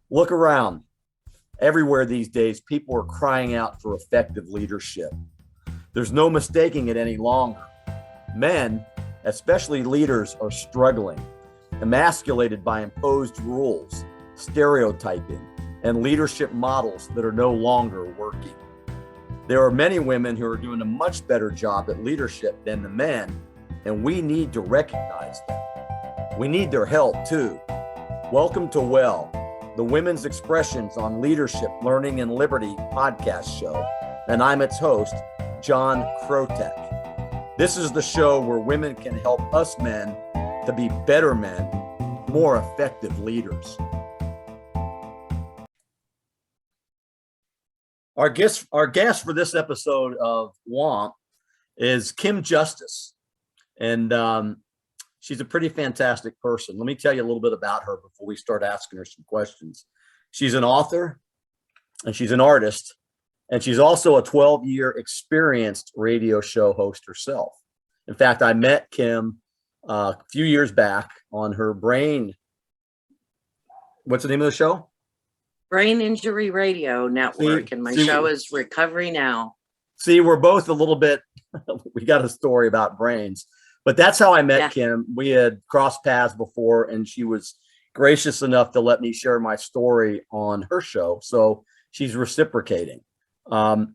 Look around. Everywhere these days, people are crying out for effective leadership. There's no mistaking it any longer. Men, especially leaders, are struggling, emasculated by imposed rules, stereotyping, and leadership models that are no longer working. There are many women who are doing a much better job at leadership than the men, and we need to recognize them. We need their help too. Welcome to WELL, the Women's Expressions on Leadership, Learning, and Liberty podcast show, and I'm its host, John Krotek. This is the show where women can help us men to be better men, more effective leaders. Our guest for this episode of WOMP is Kim Justus, and she's a pretty fantastic person. Let me tell you a little bit about her before we start asking her some questions. She's an author, and she's an artist, and she's also a 12-year experienced radio show host herself. In fact, I met Kim a few years back on her what's the name of the show? Brain Injury Radio Network, and my show is Recovery Now. See, we're both a little bit, we got a story about brains, but that's how I met Kim. We had crossed paths before, and she was gracious enough to let me share my story on her show. So she's reciprocating. The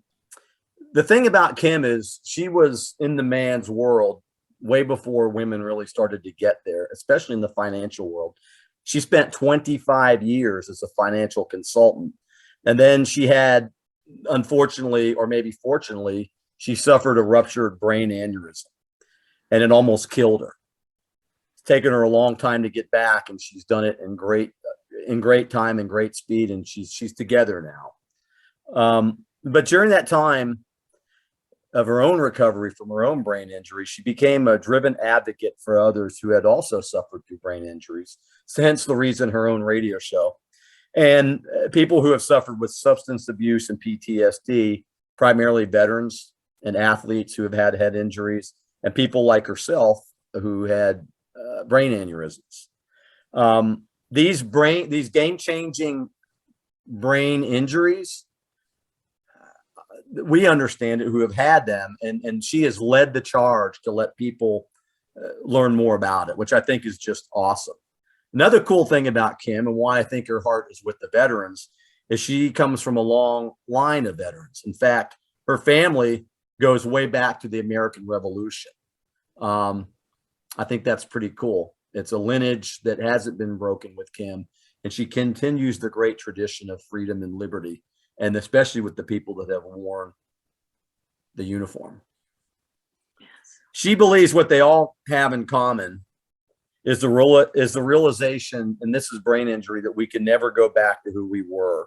thing about Kim is she was in the man's world way before women really started to get there, especially in the financial world. She spent 25 years as a financial consultant. And then she had, unfortunately, or maybe fortunately, she suffered a ruptured brain aneurysm, and it almost killed her. It's taken her a long time to get back, and she's done it in great time and great speed, and she's together now. But during that time of her own recovery from her own brain injury, she became a driven advocate for others who had also suffered through brain injuries. So hence the reason her own radio show. And people who have suffered with substance abuse and PTSD, primarily veterans and athletes who have had head injuries, and people like herself who had brain aneurysms. These game-changing brain injuries, we understand it who have had them, and she has led the charge to let people learn more about it, which I think is just awesome. Another cool thing about Kim, and why I think her heart is with the veterans, is she comes from a long line of veterans. In fact, her family goes way back to the American Revolution. I think that's pretty cool. It's a lineage that hasn't been broken with Kim, and she continues the great tradition of freedom and liberty, and especially with the people that have worn the uniform. Yes. She believes what they all have in common is the realization, and this is brain injury, that we can never go back to who we were,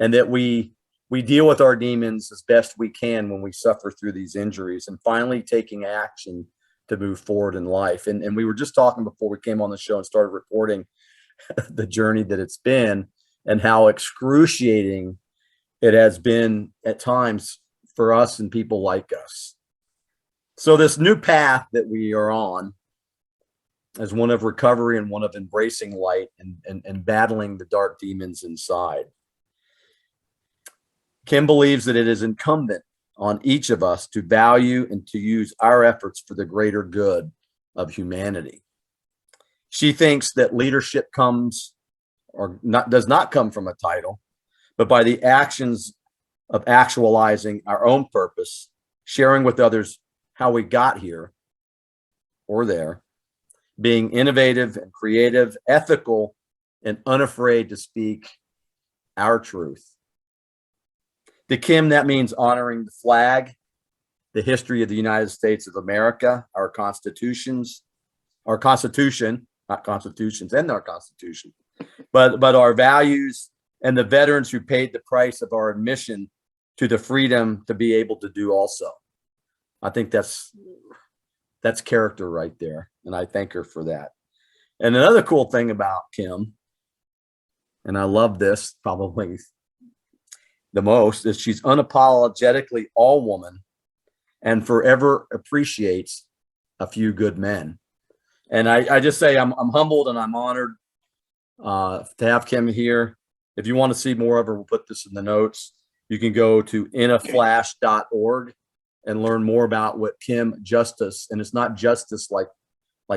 and that we deal with our demons as best we can when we suffer through these injuries, and finally taking action to move forward in life. And we were just talking before we came on the show and started recording the journey that it's been, and how excruciating it has been at times for us and people like us. So this new path that we are on is one of recovery and one of embracing light and battling the dark demons inside. Kim believes that it is incumbent on each of us to value and to use our efforts for the greater good of humanity. She thinks that leadership does not come from a title, but by the actions of actualizing our own purpose, sharing with others how we got here or there, being innovative and creative, ethical, and unafraid to speak our truth. To Kim, that means honoring the flag, the history of the United States of America, our constitution, not constitutions and our constitution, but our values, and the veterans who paid the price of our admission to the freedom to be able to do also. I think that's character right there, and I thank her for that. And another cool thing about Kim, and I love this probably the most, is she's unapologetically all woman and forever appreciates a few good men. And I just say I'm humbled and I'm honored to have Kim here. if you want to see more of her, we'll put this in the notes. You can go to inaflash.org and learn more about what Kim Justus, and it's not justice like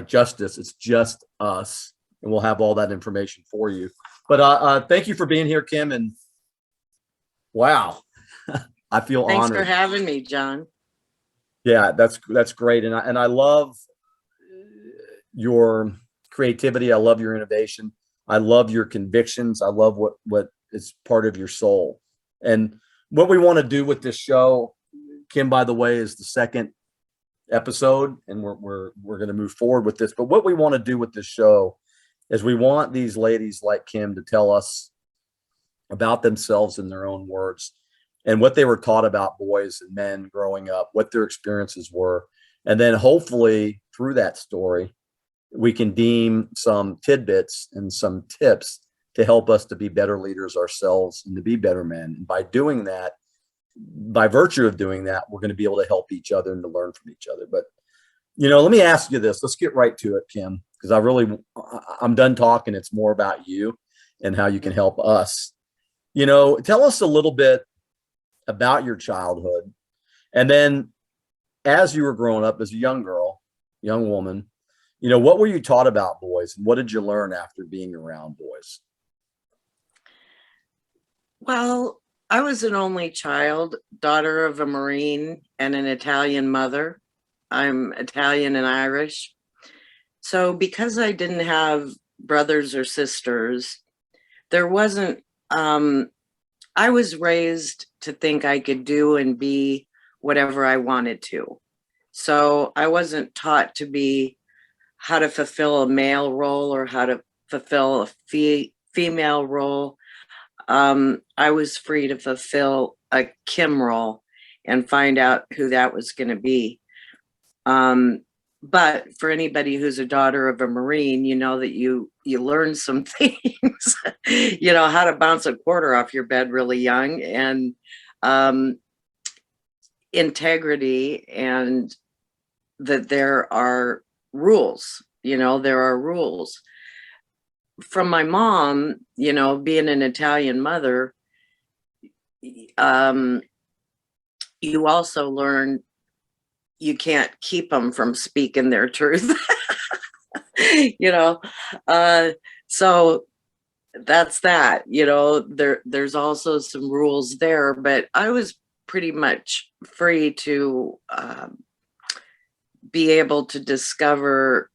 justice, it's just us. And we'll have all that information for you. But thank you for being here, Kim. And wow, I feel Thanks honored. for having me, John. Yeah, that's great. And I love your creativity. I love your innovation. I love your convictions. I love what is part of your soul. And what we want to do with this show, Kim, by the way, is the second episode, and we're going to move forward with this. But what we want to do with this show is we want these ladies like Kim to tell us about themselves in their own words and what they were taught about boys and men growing up, what their experiences were. And then hopefully through that story, we can deem some tidbits and some tips to help us to be better leaders ourselves and to be better men. And by doing that, by virtue of doing that, we're going to be able to help each other and to learn from each other. But, let me ask you this. Let's get right to it, Kim, because I'm done talking. It's more about you and how you can help us. Tell us a little bit about your childhood. And then as you were growing up as a young girl, young woman, what were you taught about boys, and what did you learn after being around boys? Well, I was an only child, daughter of a Marine and an Italian mother. I'm Italian and Irish. So because I didn't have brothers or sisters, there wasn't, I was raised to think I could do and be whatever I wanted to. So I wasn't taught to be how to fulfill a male role or how to fulfill a female role. I was free to fulfill a Kim role and find out who that was going to be. But for anybody who's a daughter of a Marine, you know that you learn some things, how to bounce a quarter off your bed really young, and integrity, and that there are rules, there are rules. From my mom, being an Italian mother, you also learn you can't keep them from speaking their truth. So that's that. There's also some rules there, but I was pretty much free to be able to discover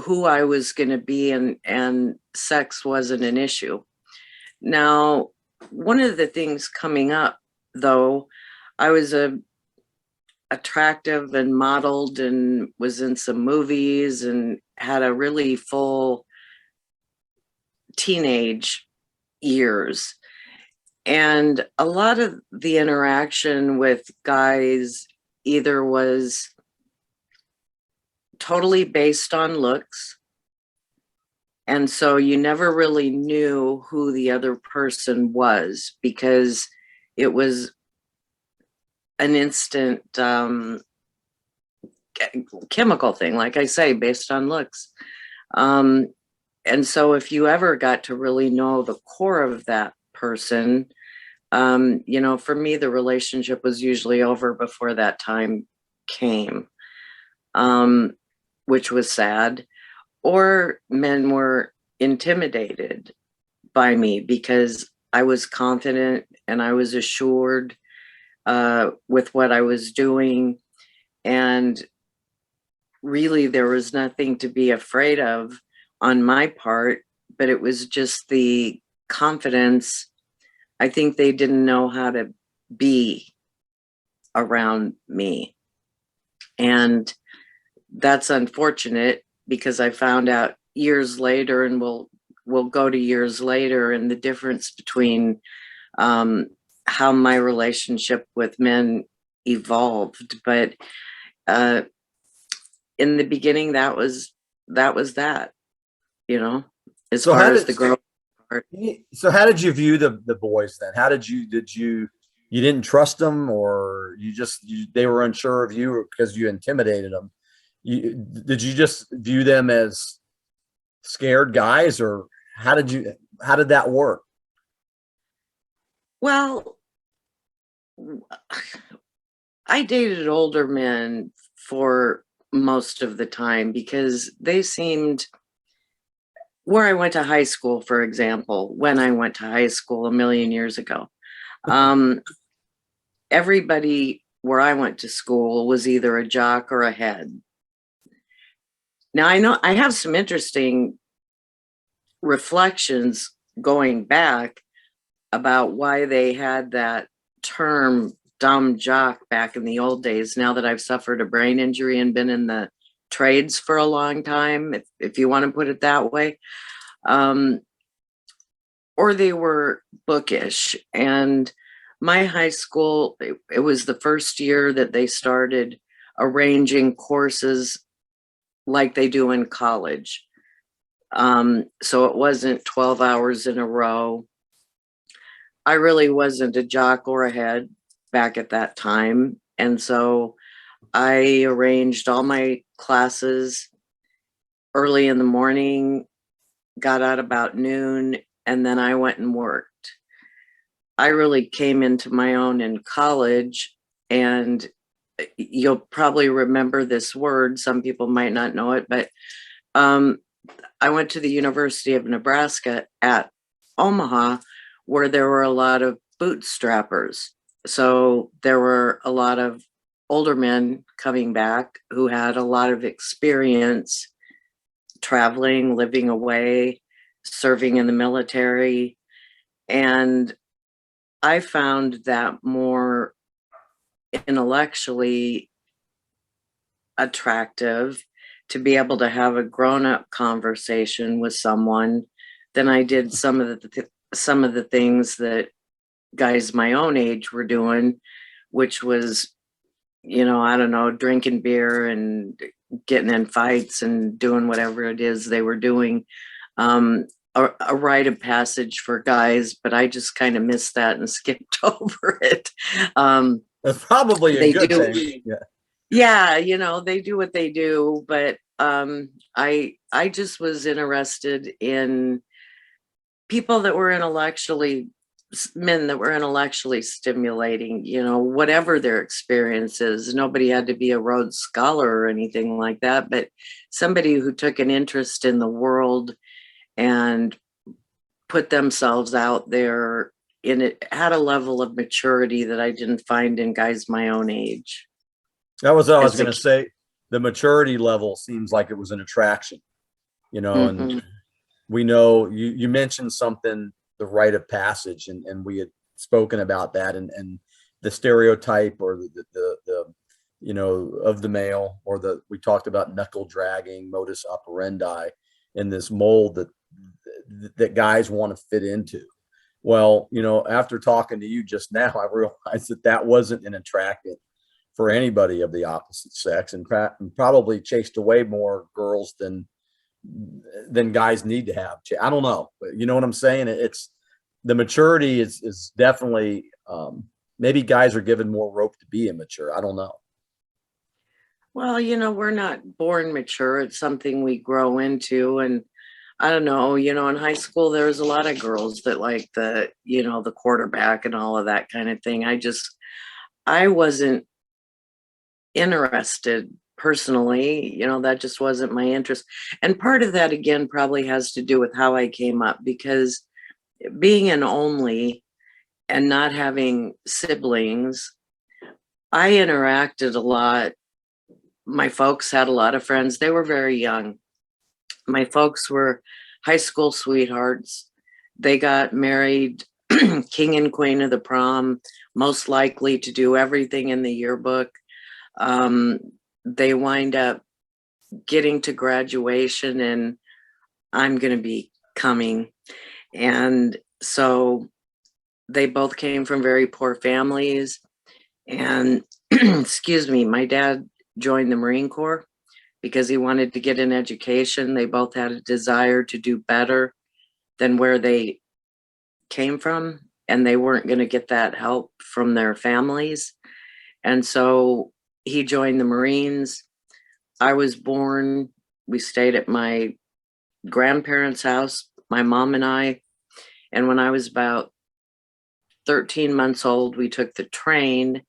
who I was going to be, and sex wasn't an issue. Now, one of the things coming up, though, I was attractive and modeled and was in some movies and had a really full teenage years. And a lot of the interaction with guys either was totally based on looks, and so you never really knew who the other person was because it was an instant chemical thing, like I say, based on looks. And so if you ever got to really know the core of that person, for me, the relationship was usually over before that time came, which was sad. Or men were intimidated by me because I was confident and I was assured with what I was doing. And really, there was nothing to be afraid of on my part, but it was just the confidence. I think they didn't know how to be around me. And that's unfortunate because I found out years later, and we'll go to years later, and the difference between how my relationship with men evolved. But in the beginning, that was that, as So far as the girl part. So how did you view the boys then? How did you didn't trust them, or they were unsure of you because you intimidated them? Did you just view them as scared guys, or how did that work? Well, I dated older men for most of the time because they seemed, where I went to high school, for example, when I went to high school a million years ago, um, everybody where I went to school was either a jock or a head. Now, I know I have some interesting reflections going back about why they had that term dumb jock back in the old days. Now that I've suffered a brain injury and been in the trades for a long time, if you want to put it that way, um, or they were bookish. And my high school, it was the first year that they started arranging courses like they do in college. So it wasn't 12 hours in a row. I really wasn't a jock or a head back at that time. And so I arranged all my classes early in the morning, got out about noon, and then I went and worked. I really came into my own in college, and you'll probably remember this word. Some people might not know it, but um, I went to the University of Nebraska at Omaha, where there were a lot of bootstrappers. So there were a lot of older men coming back who had a lot of experience traveling, living away, serving in the military. And I found that more intellectually attractive to be able to have a grown-up conversation with someone than I did some of the things that guys my own age were doing, which was, I don't know, drinking beer and getting in fights and doing whatever it is they were doing. A rite of passage for guys, but I just kind of missed that and skipped over it. That's probably a They good do. thing. Yeah. Yeah, they do what they do, but I just was interested in people that were men that were intellectually stimulating, whatever their experience is. Nobody had to be a Rhodes Scholar or anything like that, but somebody who took an interest in the world and put themselves out there in it, had a level of maturity that I didn't find in guys my own age. That was what I was As a going to say. The maturity level seems like it was an attraction, and Mhm. we know you mentioned something, the rite of passage, and we had spoken about that, and the stereotype, or the of the male, or we talked about knuckle dragging, modus operandi, in this mold that guys want to fit into. Well, after talking to you just now, I realized that wasn't an attractant for anybody of the opposite sex, and probably chased away more girls than guys need to have. I don't know, but you know what I'm saying? It's the maturity is definitely, maybe guys are given more rope to be immature. I don't know. Well, we're not born mature. It's something we grow into. And I don't know, in high school, there was a lot of girls that like the quarterback and all of that kind of thing. I wasn't interested personally, that just wasn't my interest. And part of that, again, probably has to do with how I came up, because being an only and not having siblings, I interacted a lot. My folks had a lot of friends. They were very young. My folks were high school sweethearts. They got married, king and queen of the prom, most likely to do everything in the yearbook. Um, they wind up getting to graduation, and I'm going to be coming. And so they both came from very poor families. And excuse me, my dad joined the Marine Corps because he wanted to get an education. They both had a desire to do better than where they came from, and they weren't going to get that help from their families. And so he joined the Marines. I was born, we stayed at my grandparents' house, my mom and I. And when I was about 13 months old, we took the train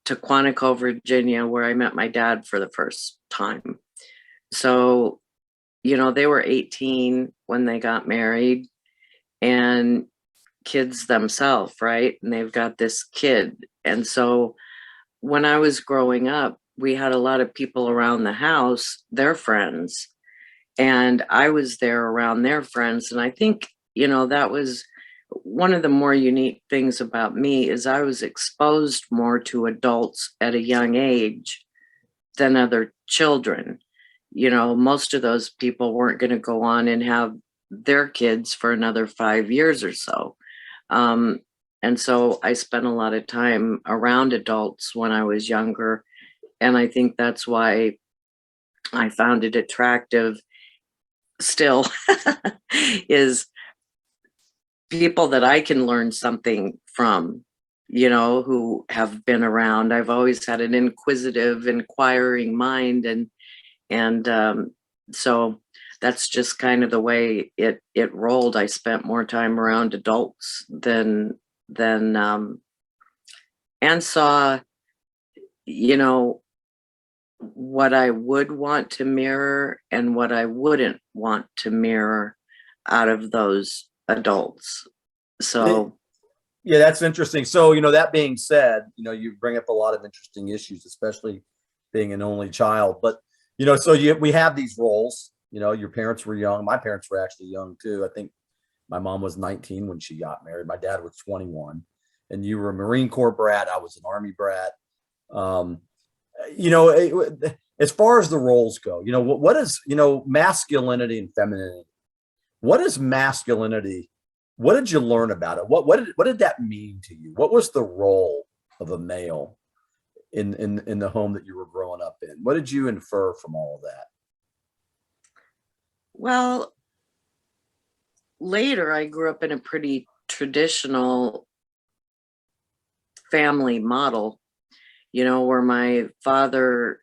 to Quantico, Virginia, where I met my dad for the first time. So, you know, they were 18 when they got married and kids themselves, right? And they've got this kid. And so when I was growing up, we had a lot of people around the house, their friends, and I was there around their friends. And I think, you know, that was one of the more unique things about me is I was exposed more to adults at a young age than other children. You know, most of those people weren't going to go on and have their kids for another 5 years or so. And so I spent a lot of time around adults when I was younger. And I think that's why I found it attractive still is people that I can learn something from, you know, who have been around. I've always had an inquisitive, inquiring mind, and so that's just kind of the way it rolled. I spent more time around adults than and saw, you know, what I would want to mirror and what I wouldn't want to mirror out of those adults. So yeah, that's interesting. So, you know, that being said, you know, you bring up a lot of interesting issues, especially being an only child. But, you know, so we have these roles. You know, your parents were young. My parents were actually young too. I think my mom was 19 when she got married. My dad was 21. And you were a Marine Corps brat. I was an Army brat. You know, as far as the roles go, you know, what is, you know, masculinity and femininity? What is masculinity? What did you learn about it? What did that mean to you? What was the role of a male in the home that you were growing up in? What did you infer from all of that? well, later I grew up in a pretty traditional family model, you know, where my father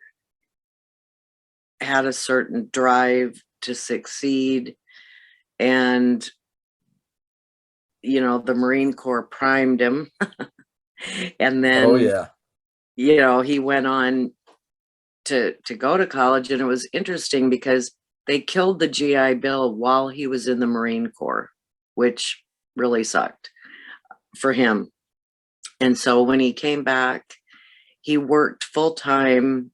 had a certain drive to succeed, and you know, the Marine Corps primed him. And Oh then, yeah. you know, he went on to go to college, and it was interesting because they killed the GI Bill while he was in the Marine Corps, which really sucked for him. And so when he came back, he worked full time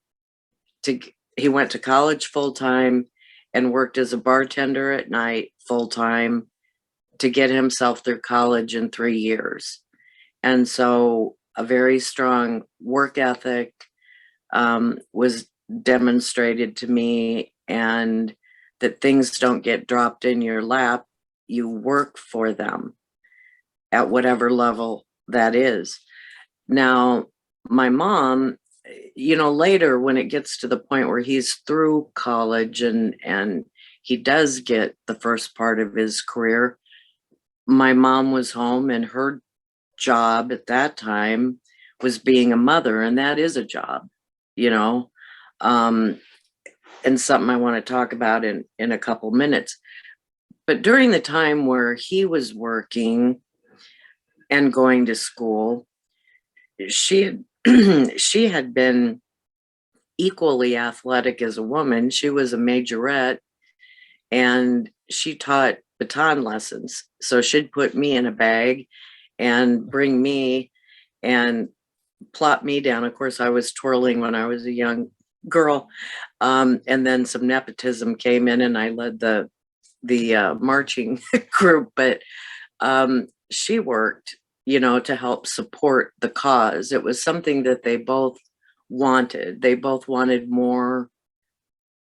to he went to college full time and worked as a bartender at night full time to get himself through college in 3 years. And so a very strong work ethic was demonstrated to me, and that things don't get dropped in your lap. You work for them at whatever level that is. Now, my mom, you know, later when it gets to the point where he's through college and he does get the first part of his career, my mom was home, and her job at that time was being a mother, and that is a job, you know, um, and something I want to talk about in a couple minutes. But during the time where he was working and going to school, she had she had been equally athletic as a woman. She was a majorette, and she taught baton lessons. So she'd put me in a bag and bring me and plop me down. Of course, I was twirling when I was a young girl. And then some nepotism came in, and I led the marching group. But she worked, you know, to help support the cause. It was something that they both wanted. They both wanted more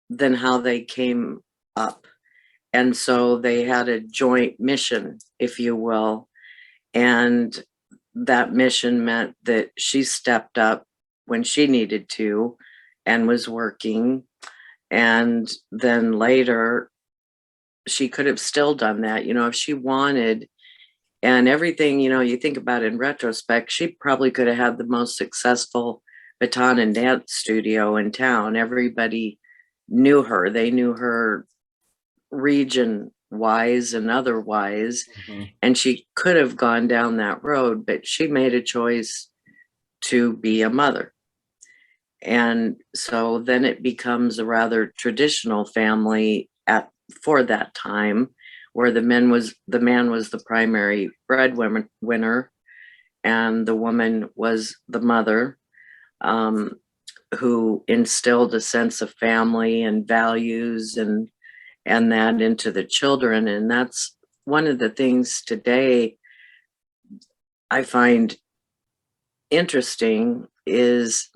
than how they came up. And so they had a joint mission, if you will. And that mission meant that she stepped up when she needed to and was working. And then later, she could have still done that, you know, if she wanted. And everything, you know, you think about in retrospect, she probably could have had the most successful baton and dance studio in town. Everybody knew her. They knew her region wise and otherwise. Mhm. And she could have gone down that road, but she made a choice to be a mother. And so then it becomes a rather traditional family for that time, where the man was the primary breadwinner, and the woman was the mother, who instilled a sense of family and values and that into the children. And that's one of the things today I find interesting is,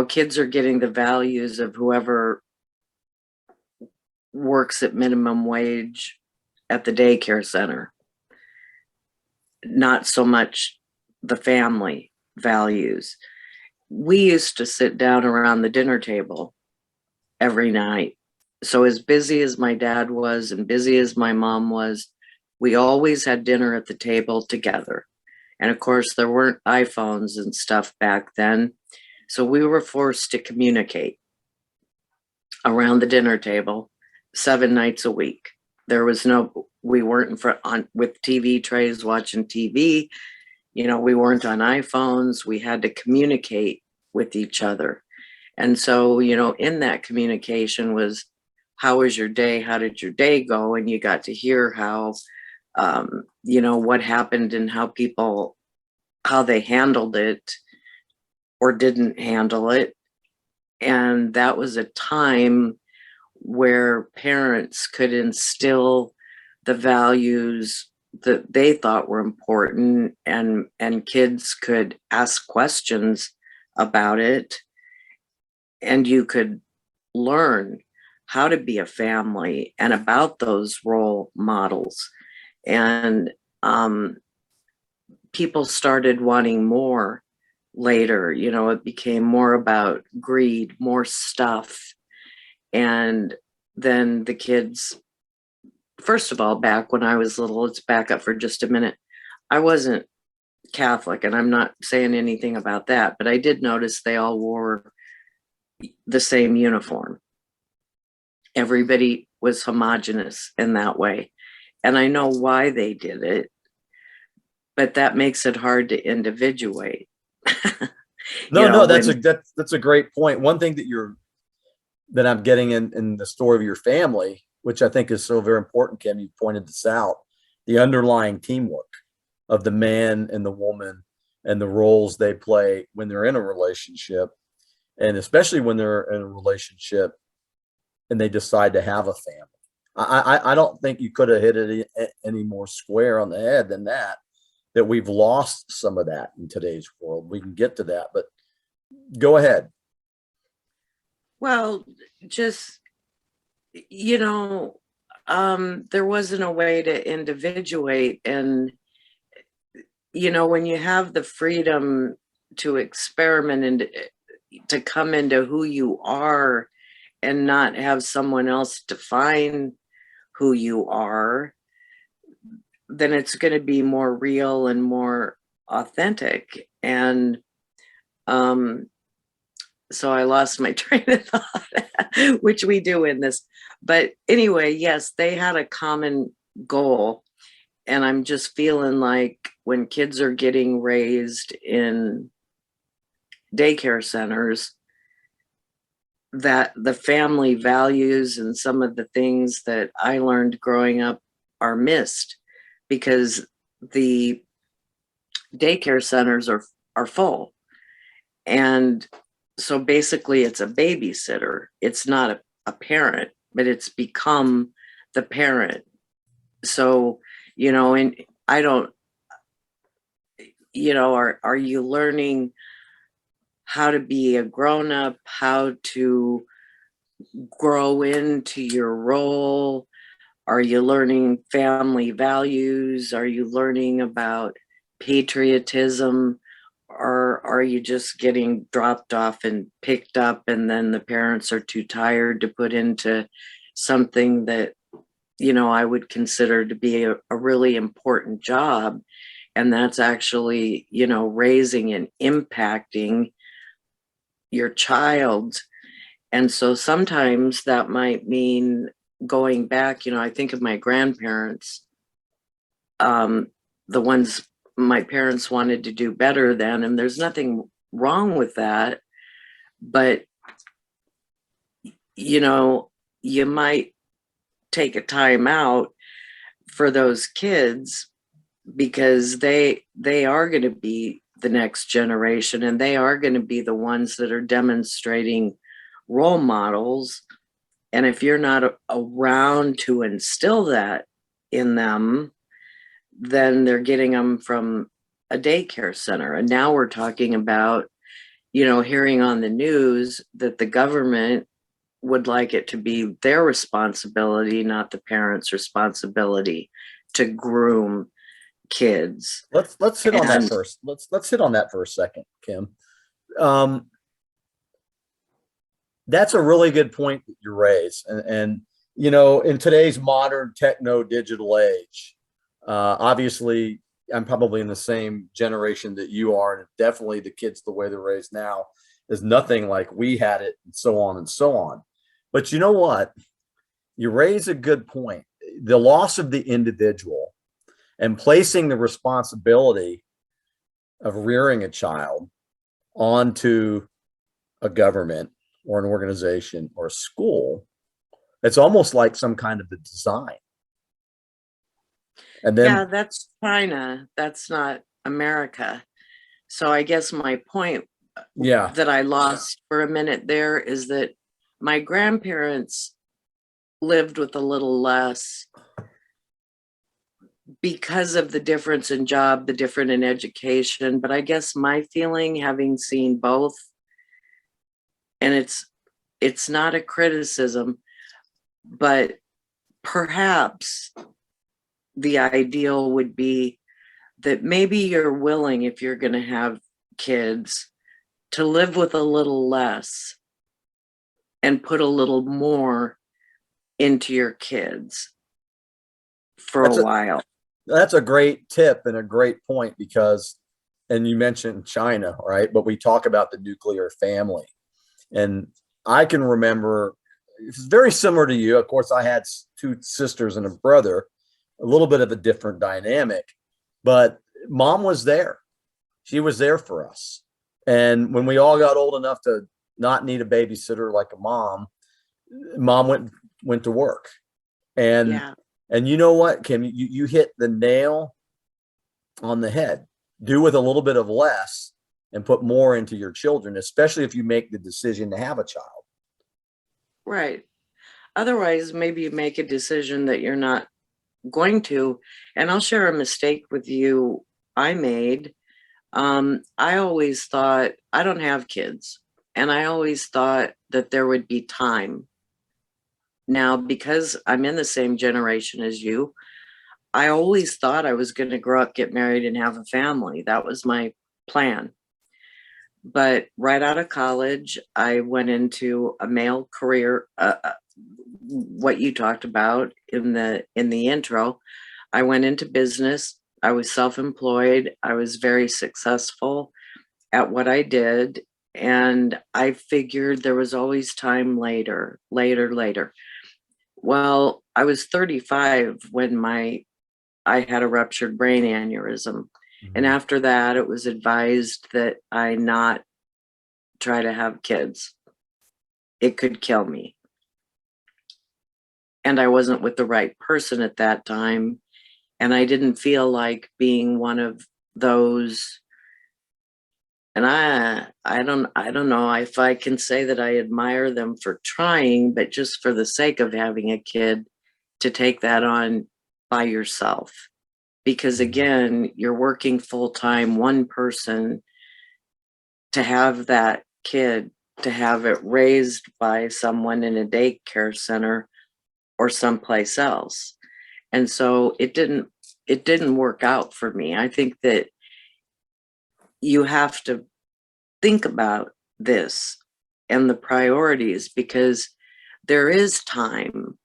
kids are getting the values of whoever works at minimum wage at the daycare center, not so much the family values. We used to sit down around the dinner table every night. So as busy as my dad was and busy as my mom was, we always had dinner at the table together. And of course, there weren't iPhones and stuff back then. So we were forced to communicate around the dinner table 7 nights a week. We weren't with TV trays watching TV. We weren't on iPhones. We had to communicate with each other. And so, in that communication was, how was your day? How did your day go? And you got to hear how, what happened and how they handled it or didn't handle it. And that was a time where parents could instill the values that they thought were important, and kids could ask questions about it, and you could learn how to be a family and about those role models. And people started wanting more later. It became more about greed, more stuff. And then the kids, first of all, back when I was little, let's back up for just a minute. I wasn't Catholic, and I'm not saying anything about that, but I did notice they all wore the same uniform. Everybody was homogenous in that way. And I know why they did it, but that makes it hard to individuate. No, that's a great point. One thing that I'm getting in the story of your family, which I think is so very important, Kim, you pointed this out, the underlying teamwork of the man and the woman and the roles they play when they're in a relationship, and especially when they're in a relationship and they decide to have a family. I don't think you could have hit it any more square on the head than that we've lost some of that in today's world. We can get to that, but go ahead. Well, just, there wasn't a way to individuate. And, when you have the freedom to experiment and to come into who you are and not have someone else define who you are, then it's going to be more real and more authentic. And so I lost my train of thought, which we do in this. But anyway, yes, they had a common goal. And I'm just feeling like when kids are getting raised in daycare centers, that the family values and some of the things that I learned growing up are missed, because the daycare centers are full. And so basically it's a babysitter. It's not a parent, but it's become the parent. So, and I don't, are you learning how to be a grown-up, how to grow into your role? Are you learning family values? Are you learning about patriotism? Or are you just getting dropped off and picked up, and then the parents are too tired to put into something that, I would consider to be a really important job? And that's actually, raising and impacting your child. And so sometimes that might mean going back, I think of my grandparents, the ones my parents wanted to do better than, and there's nothing wrong with that. But, you might take a time out for those kids because they are going to be the next generation, and they are going to be the ones that are demonstrating role models. And if you're not around to instill that in them, then they're getting them from a daycare center. And now we're talking about, hearing on the news that the government would like it to be their responsibility, not the parents' responsibility, to groom kids. Let's hit on that first. Let's hit on that for a second, Kim. That's a really good point that you raise, and in today's modern techno digital age, obviously I'm probably in the same generation that you are, and definitely the kids, the way they're raised now, is nothing like we had it, and so on and so on. But you know what? You raise a good point. The loss of the individual and placing the responsibility of rearing a child onto a government or an organization or a school, it's almost like some kind of a design. And then, yeah, that's China. That's not America. So I guess my point that I lost for a minute there is that my grandparents lived with a little less because of the difference in job, the different in education. But I guess my feeling, having seen both, and it's not a criticism, but perhaps the ideal would be that maybe you're willing, if you're going to have kids, to live with a little less and put a little more into your kids for a while. That's a great tip and a great point, because, and you mentioned China, right? But we talk about the nuclear family. And I can remember, it's very similar to you. Of course, I had two sisters and a brother, a little bit of a different dynamic, but mom was there. She was there for us. And when we all got old enough to not need a babysitter like a mom went to work. And and you know what, Kim, you hit the nail on the head. Do with a little bit of less and put more into your children, especially if you make the decision to have a child. Right. Otherwise, maybe you make a decision that you're not going to. And I'll share a mistake with you I made. I always thought, I don't have kids, and I always thought that there would be time. Now, because I'm in the same generation as you, I always thought I was going to grow up, get married, and have a family. That was my plan. But right out of college, I went into a male career, what you talked about in the intro. I went into business. I was self-employed. I was very successful at what I did. And I figured there was always time later. Well, I was 35 when I had a ruptured brain aneurysm. And after that, it was advised that I not try to have kids. It could kill me. And I wasn't with the right person at that time. And I didn't feel like being one of those. And I don't know if I can say that I admire them for trying, but just for the sake of having a kid, to take that on by yourself. Because again, you're working full time, one person, to have that kid, to have it raised by someone in a daycare center or someplace else. And so it didn't work out for me. I think that you have to think about this and the priorities, because there is time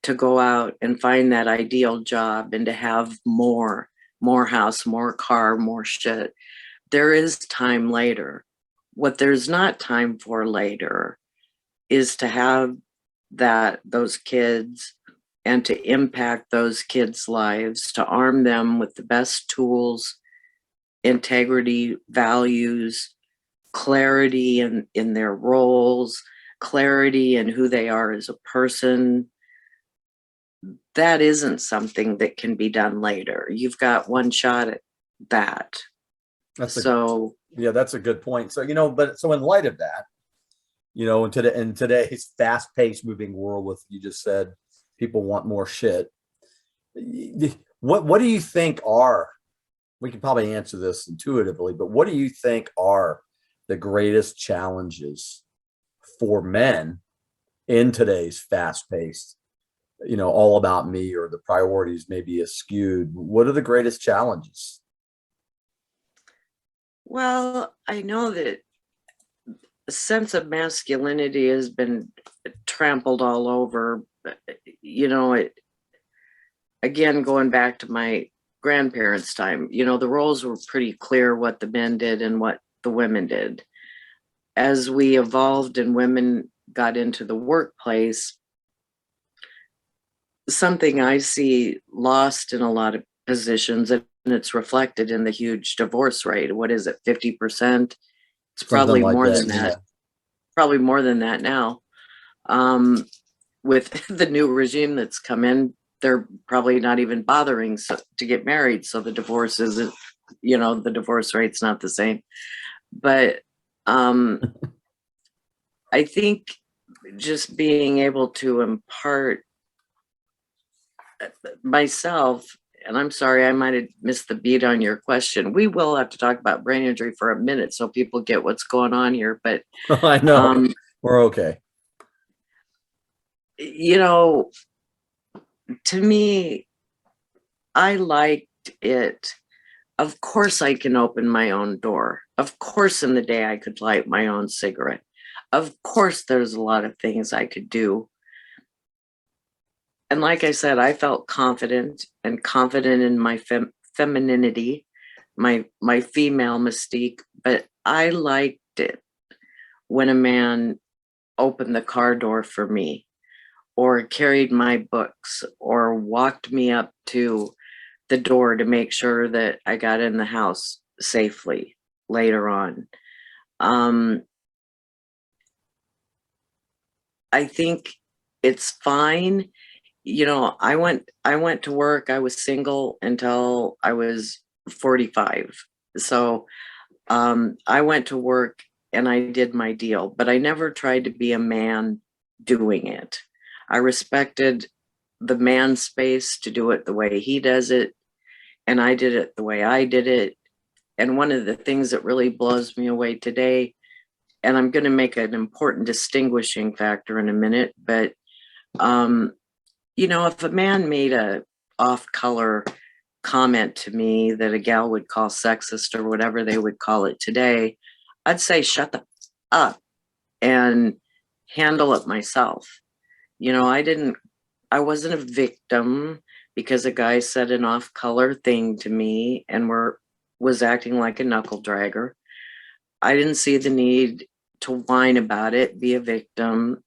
to go out and find that ideal job and to have more house, more car, more shit. There is time later. What there's not time for later is to have those kids and to impact those kids' lives, to arm them with the best tools, integrity, values, clarity in their roles, clarity in who they are as a person. That isn't something that can be done later. You've got one shot at that. That's That's a good point. So, but so in light of that, in today's fast-paced moving world, with, you just said, people want more shit. What do you think are, we can probably answer this intuitively, but what do you think are the greatest challenges for men in today's fast-paced, all about me, or the priorities may be skewed? What are the greatest challenges? Well, I know that a sense of masculinity has been trampled all over. Again, going back to my grandparents' time, the roles were pretty clear, what the men did and what the women did. As we evolved and women got into the workplace, something I see lost in a lot of positions, and it's reflected in the huge divorce rate. What is it, 50%? It's probably Like more that, than that. Probably more than that now. With the new regime that's come in, they're probably not even bothering to get married. So the divorce isn't, the divorce rate's not the same. But I think just being able to impart myself, and I'm sorry, I might have missed the beat on your question. We will have to talk about brain injury for a minute so people get what's going on here. But I know, we're okay. To me, I liked it. Of course, I can open my own door. Of course, in the day, I could light my own cigarette. Of course, there's a lot of things I could do. And like I said, I felt confident in my femininity, my female mystique, but I liked it when a man opened the car door for me, or carried my books, or walked me up to the door to make sure that I got in the house safely later on. I think it's fine. I went to work. I was single until I was 45. So I went to work and I did my deal, but I never tried to be a man doing it. I respected the man's space to do it the way he does it, and I did it the way I did it. And one of the things that really blows me away today, and I'm going to make an important distinguishing factor in a minute, but if a man made a off-color comment to me that a gal would call sexist or whatever they would call it today, I'd say, shut the up and handle it myself. I wasn't a victim because a guy said an off-color thing to me and was acting like a knuckle dragger. I didn't see the need to whine about it, be a victim,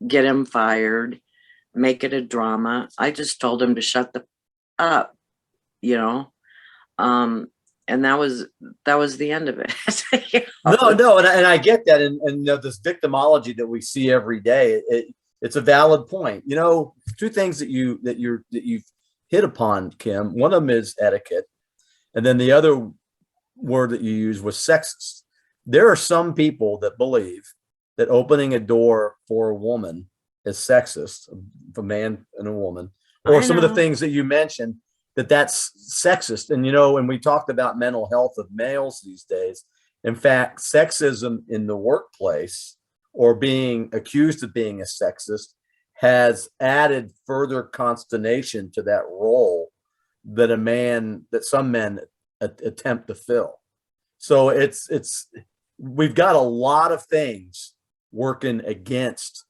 get him fired, make it a drama. I just told him to shut the up, and that was the end of it. No, and I get that, and this victimology that we see every day, it's a valid point. Two things that you've hit upon, Kim. One of them is etiquette, and then the other word that you used was sexist. There are some people that believe that opening a door for a woman is sexist, a man and a woman, or some of the things that you mentioned, that's sexist. And when we talked about mental health of males these days, in fact, sexism in the workplace, or being accused of being a sexist, has added further consternation to that role that some men attempt to fill. So we've got a lot of things working against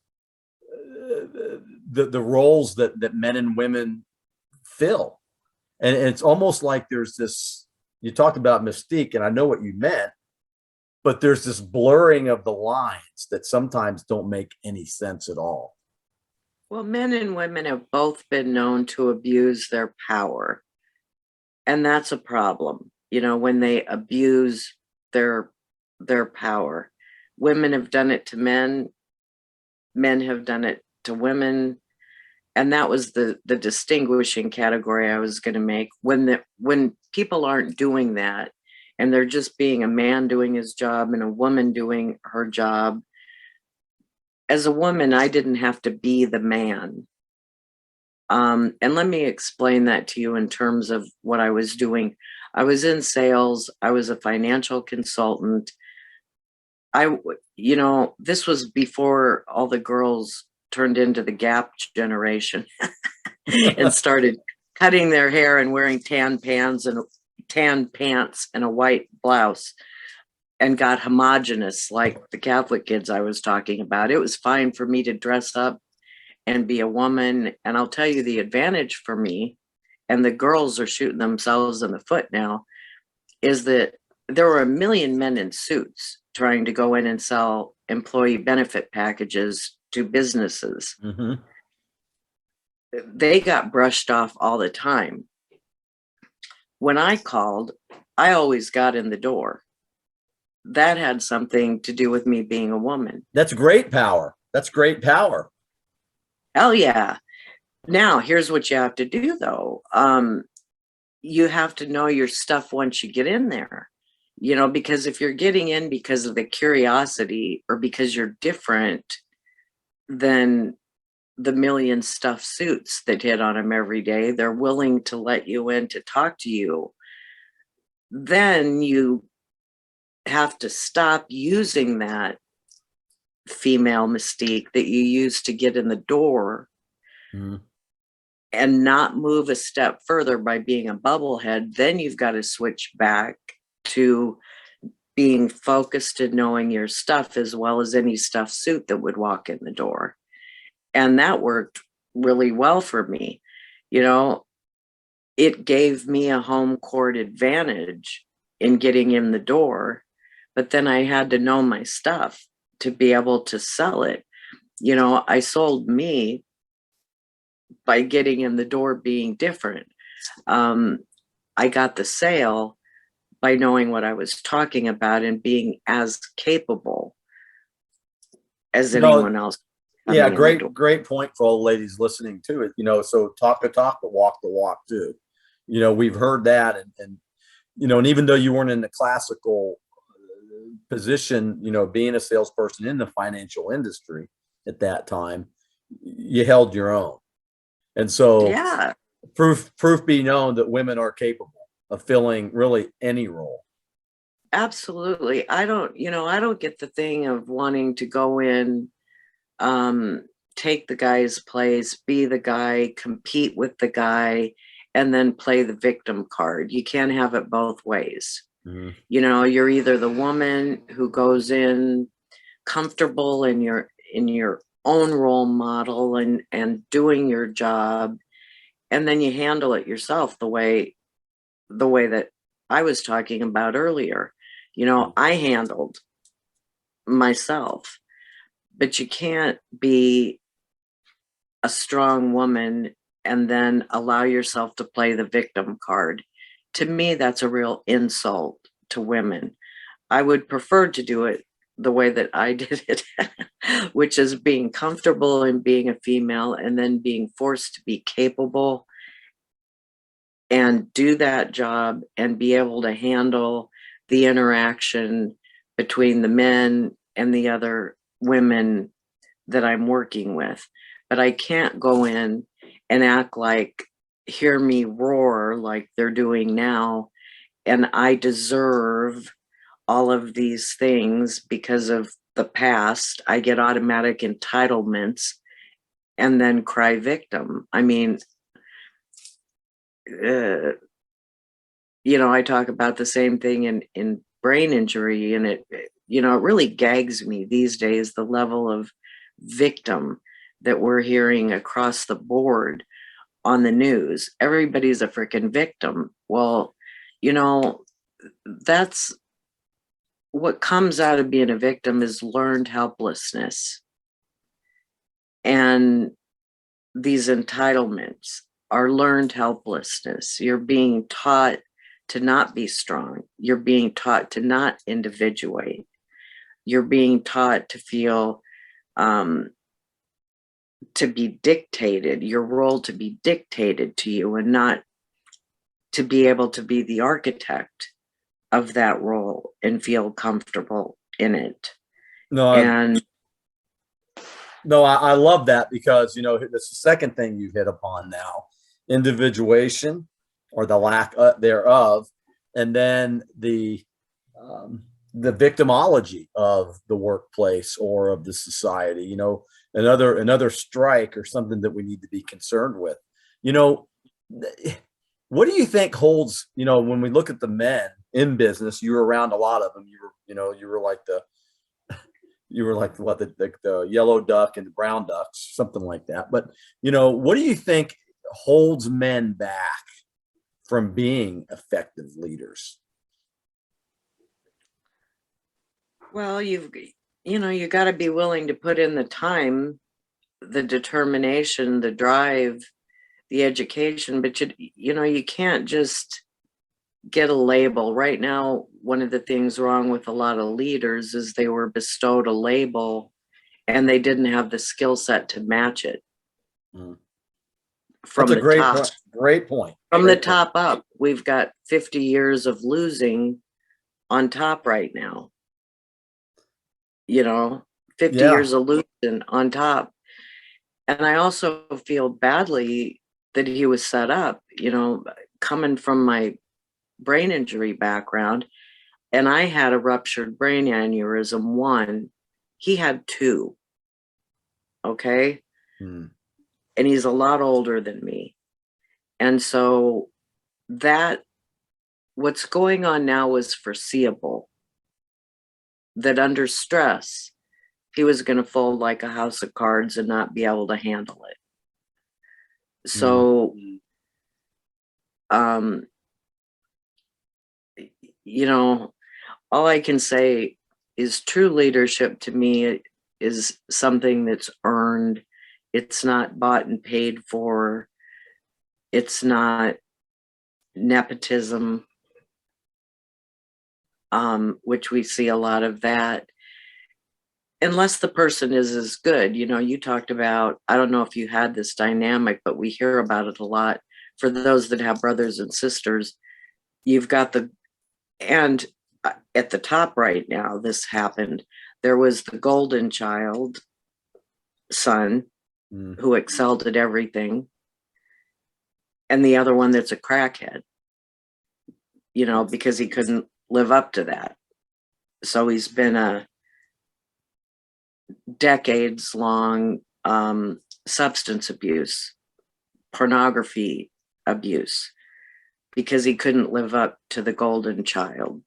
the roles that men and women fill. And it's almost like there's this, you talked about mystique, and I know what you meant, but there's this blurring of the lines that sometimes don't make any sense at all. Well, men and women have both been known to abuse their power. And that's a problem, when they abuse their their power. Women have done it to men, men have done it to women. And that was the distinguishing category I was going to make. When people aren't doing that and they're just being a man doing his job and a woman doing her job. As a woman, I didn't have to be the man. And let me explain that to you in terms of what I was doing. I was in sales. I was a financial consultant. This was before all the girls turned into the Gap generation and started cutting their hair and wearing tan pants and a white blouse and got homogenous like the Catholic kids I was talking about. It was fine for me to dress up and be a woman. And I'll tell you the advantage for me, and the girls are shooting themselves in the foot now, is that there were a million men in suits trying to go in and sell employee benefit packages to businesses. Mm-hmm. They got brushed off all the time. When I called, I always got in the door. That had something to do with me being a woman. That's great power. That's great power. Hell yeah. Now, here's what you have to do, though. You have to know your stuff once you get in there, because if you're getting in because of the curiosity or because you're different than the million stuffed suits that hit on them every day, they're willing to let you in to talk to you. Then you have to stop using that female mystique that you used to get in the door. Mm-hmm. And not move a step further by being a bubblehead. Then you've got to switch back to being focused and knowing your stuff as well as any stuffed suit that would walk in the door. And that worked really well for me. It gave me a home court advantage in getting in the door, but then I had to know my stuff to be able to sell it. I sold me by getting in the door being different. I got the sale by knowing what I was talking about and being as capable as anyone else. Yeah, great point for all the ladies listening to it. So talk the talk, but walk the walk too. We've heard that, and even though you weren't in the classical position, being a salesperson in the financial industry at that time, you held your own. And so yeah, proof be known that women are capable of filling really any role. Absolutely. I don't get the thing of wanting to go in, take the guy's place, be the guy, compete with the guy, and then play the victim card. You can't have it both ways. Mm-hmm. You're either the woman who goes in comfortable in your own role model and doing your job, and then you handle it yourself the way that I was talking about earlier. I handled myself, but you can't be a strong woman and then allow yourself to play the victim card. To me, that's a real insult to women. I would prefer to do it the way that I did it, which is being comfortable in being a female and then being forced to be capable and do that job and be able to handle the interaction between the men and the other women that I'm working with. But I can't go in and act like, hear me roar like they're doing now, and I deserve all of these things because of the past. I get automatic entitlements and then cry victim. I mean, I talk about the same thing in brain injury, and it really gags me these days, the level of victim that we're hearing across the board on the news. Everybody's a freaking victim. Well, that's what comes out of being a victim, is learned helplessness. And these entitlements, our learned helplessness. You're being taught to not be strong. You're being taught to not individuate. You're being taught to feel to be dictated, your role to be dictated to you, and not to be able to be the architect of that role and feel comfortable in it. No, And no, I love that, because, you know, that's the second thing you hit upon now: individuation, or the lack thereof, and then the victimology of the workplace or of the society. You know, another strike or something that we need to be concerned with. You know, what do you think holds? You know, when we look at the men in business, you were around a lot of them. You were like what, the yellow duck and the brown ducks, something like that. But, you know, what do you think holds men back from being effective leaders? well, you got to be willing to put in the time, the determination, the drive, the education, but you can't just get a label. Right now, one of the things wrong with a lot of leaders is they were bestowed a label and they didn't have the skill set to match it. From That's a the great top, point. Great point. from Great the top up, we've got 50 years of losing on top right now. 50 Yeah. years of losing on top. And I also feel badly that he was set up, coming from my brain injury background, and I had a ruptured brain aneurysm, one, he had two. Okay. Hmm. And he's a lot older than me. And so what's going on now was foreseeable, that under stress, he was going to fold like a house of cards and not be able to handle it. So, all I can say is true leadership to me is something that's earned. It's not bought and paid for. It's not nepotism, which we see a lot of that. Unless the person is as good. You talked about, I don't know if you had this dynamic, but we hear about it a lot. For those that have brothers and sisters, you've got and at the top right now, this happened. There was the golden child son who excelled at everything, and the other one that's a crackhead, because he couldn't live up to that. So he's been a decades long substance abuse, pornography abuse, because he couldn't live up to the golden child.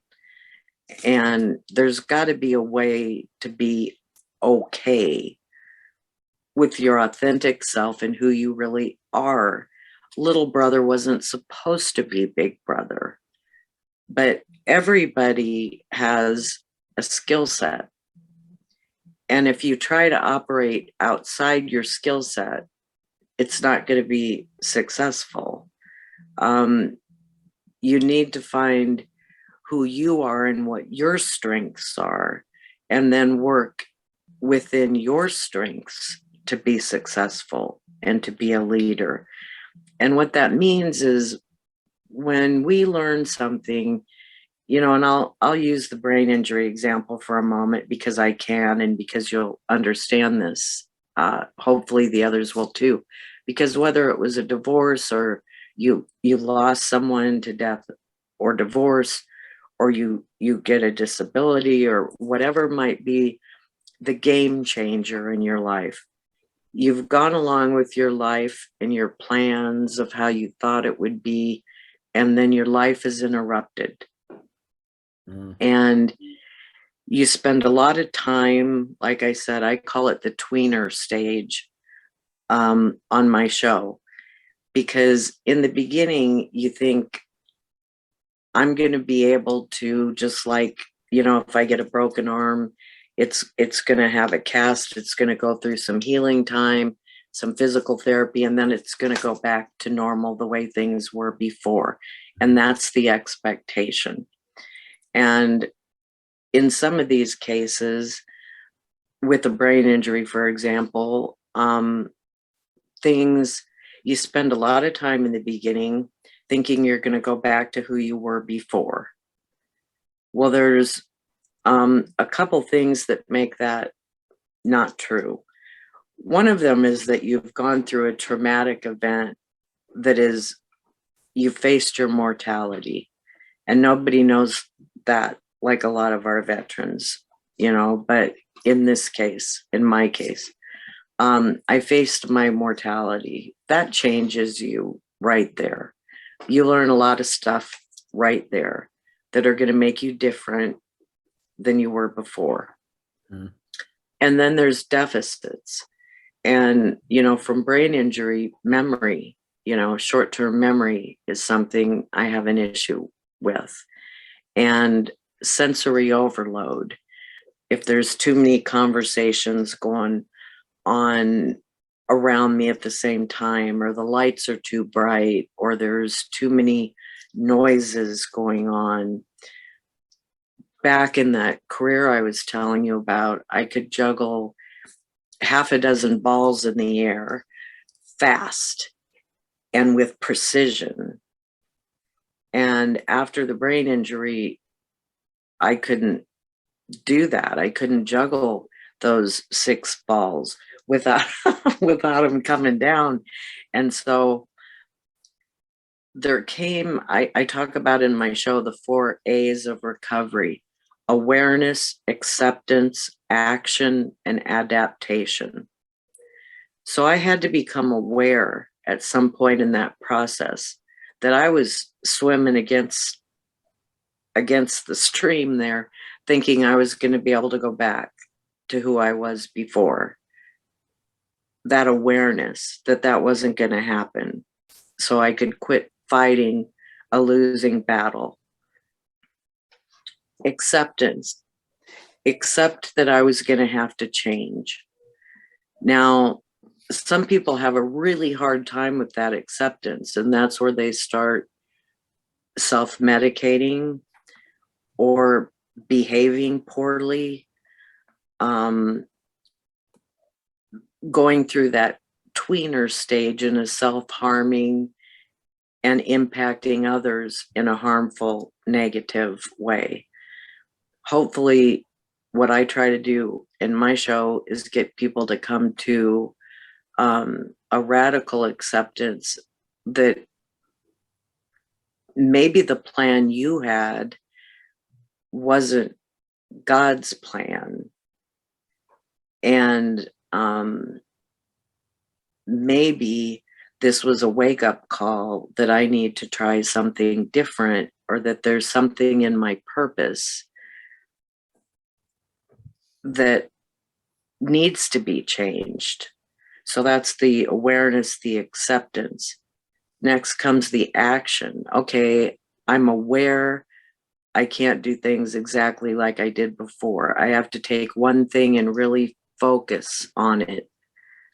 And there's got to be a way to be okay with your authentic self and who you really are. Little brother wasn't supposed to be big brother, but everybody has a skill set. And if you try to operate outside your skill set, it's not going to be successful. You need to find who you are and what your strengths are, and then work within your strengths to be successful and to be a leader. And what that means is, when we learn something, and I'll use the brain injury example for a moment, because I can, and because you'll understand this. Hopefully the others will too, because whether it was a divorce, or you lost someone to death or divorce, or you get a disability, or whatever might be the game changer in your life, you've gone along with your life and your plans of how you thought it would be, and then your life is interrupted. And you spend a lot of time, like I said, I call it the tweener stage on my show, because in the beginning you think, I'm going to be able to, just like, if I get a broken arm, it's going to have a cast, it's going to go through some healing time, some physical therapy, and then it's going to go back to normal the way things were before. And that's the expectation. And in some of these cases, with a brain injury, for example, you spend a lot of time in the beginning thinking you're going to go back to who you were before. Well, there's a couple things that make that not true. One of them is that you've gone through a traumatic event that is, you faced your mortality, and nobody knows that like a lot of our veterans, but in this case, in my case, I faced my mortality. That changes you right there. You learn a lot of stuff right there that are going to make you different than you were before. Mm. And then there's deficits. And, from brain injury, memory, short-term memory is something I have an issue with. And sensory overload. If there's too many conversations going on around me at the same time, or the lights are too bright, or there's too many noises going on. Back in that career I was telling you about, I could juggle half a dozen balls in the air fast and with precision. And after the brain injury, I couldn't do that. I couldn't juggle those 6 balls without them coming down. And so there came, I talk about in my show, the 4 A's of recovery: awareness, acceptance, action, and adaptation. So I had to become aware at some point in that process that I was swimming against the stream there, thinking I was going to be able to go back to who I was before. That awareness that wasn't going to happen, so I could quit fighting a losing battle. Acceptance. Accept that I was going to have to change. Now, some people have a really hard time with that acceptance, and that's where they start self-medicating or behaving poorly, going through that tweener stage in a self-harming and impacting others in a harmful, negative way. Hopefully, what I try to do in my show is get people to come to a radical acceptance that maybe the plan you had wasn't God's plan. And maybe this was a wake-up call that I need to try something different, or that there's something in my purpose that needs to be changed. So that's the awareness, the acceptance. Next comes the action. Okay, I'm aware I can't do things exactly like I did before. I have to take one thing and really focus on it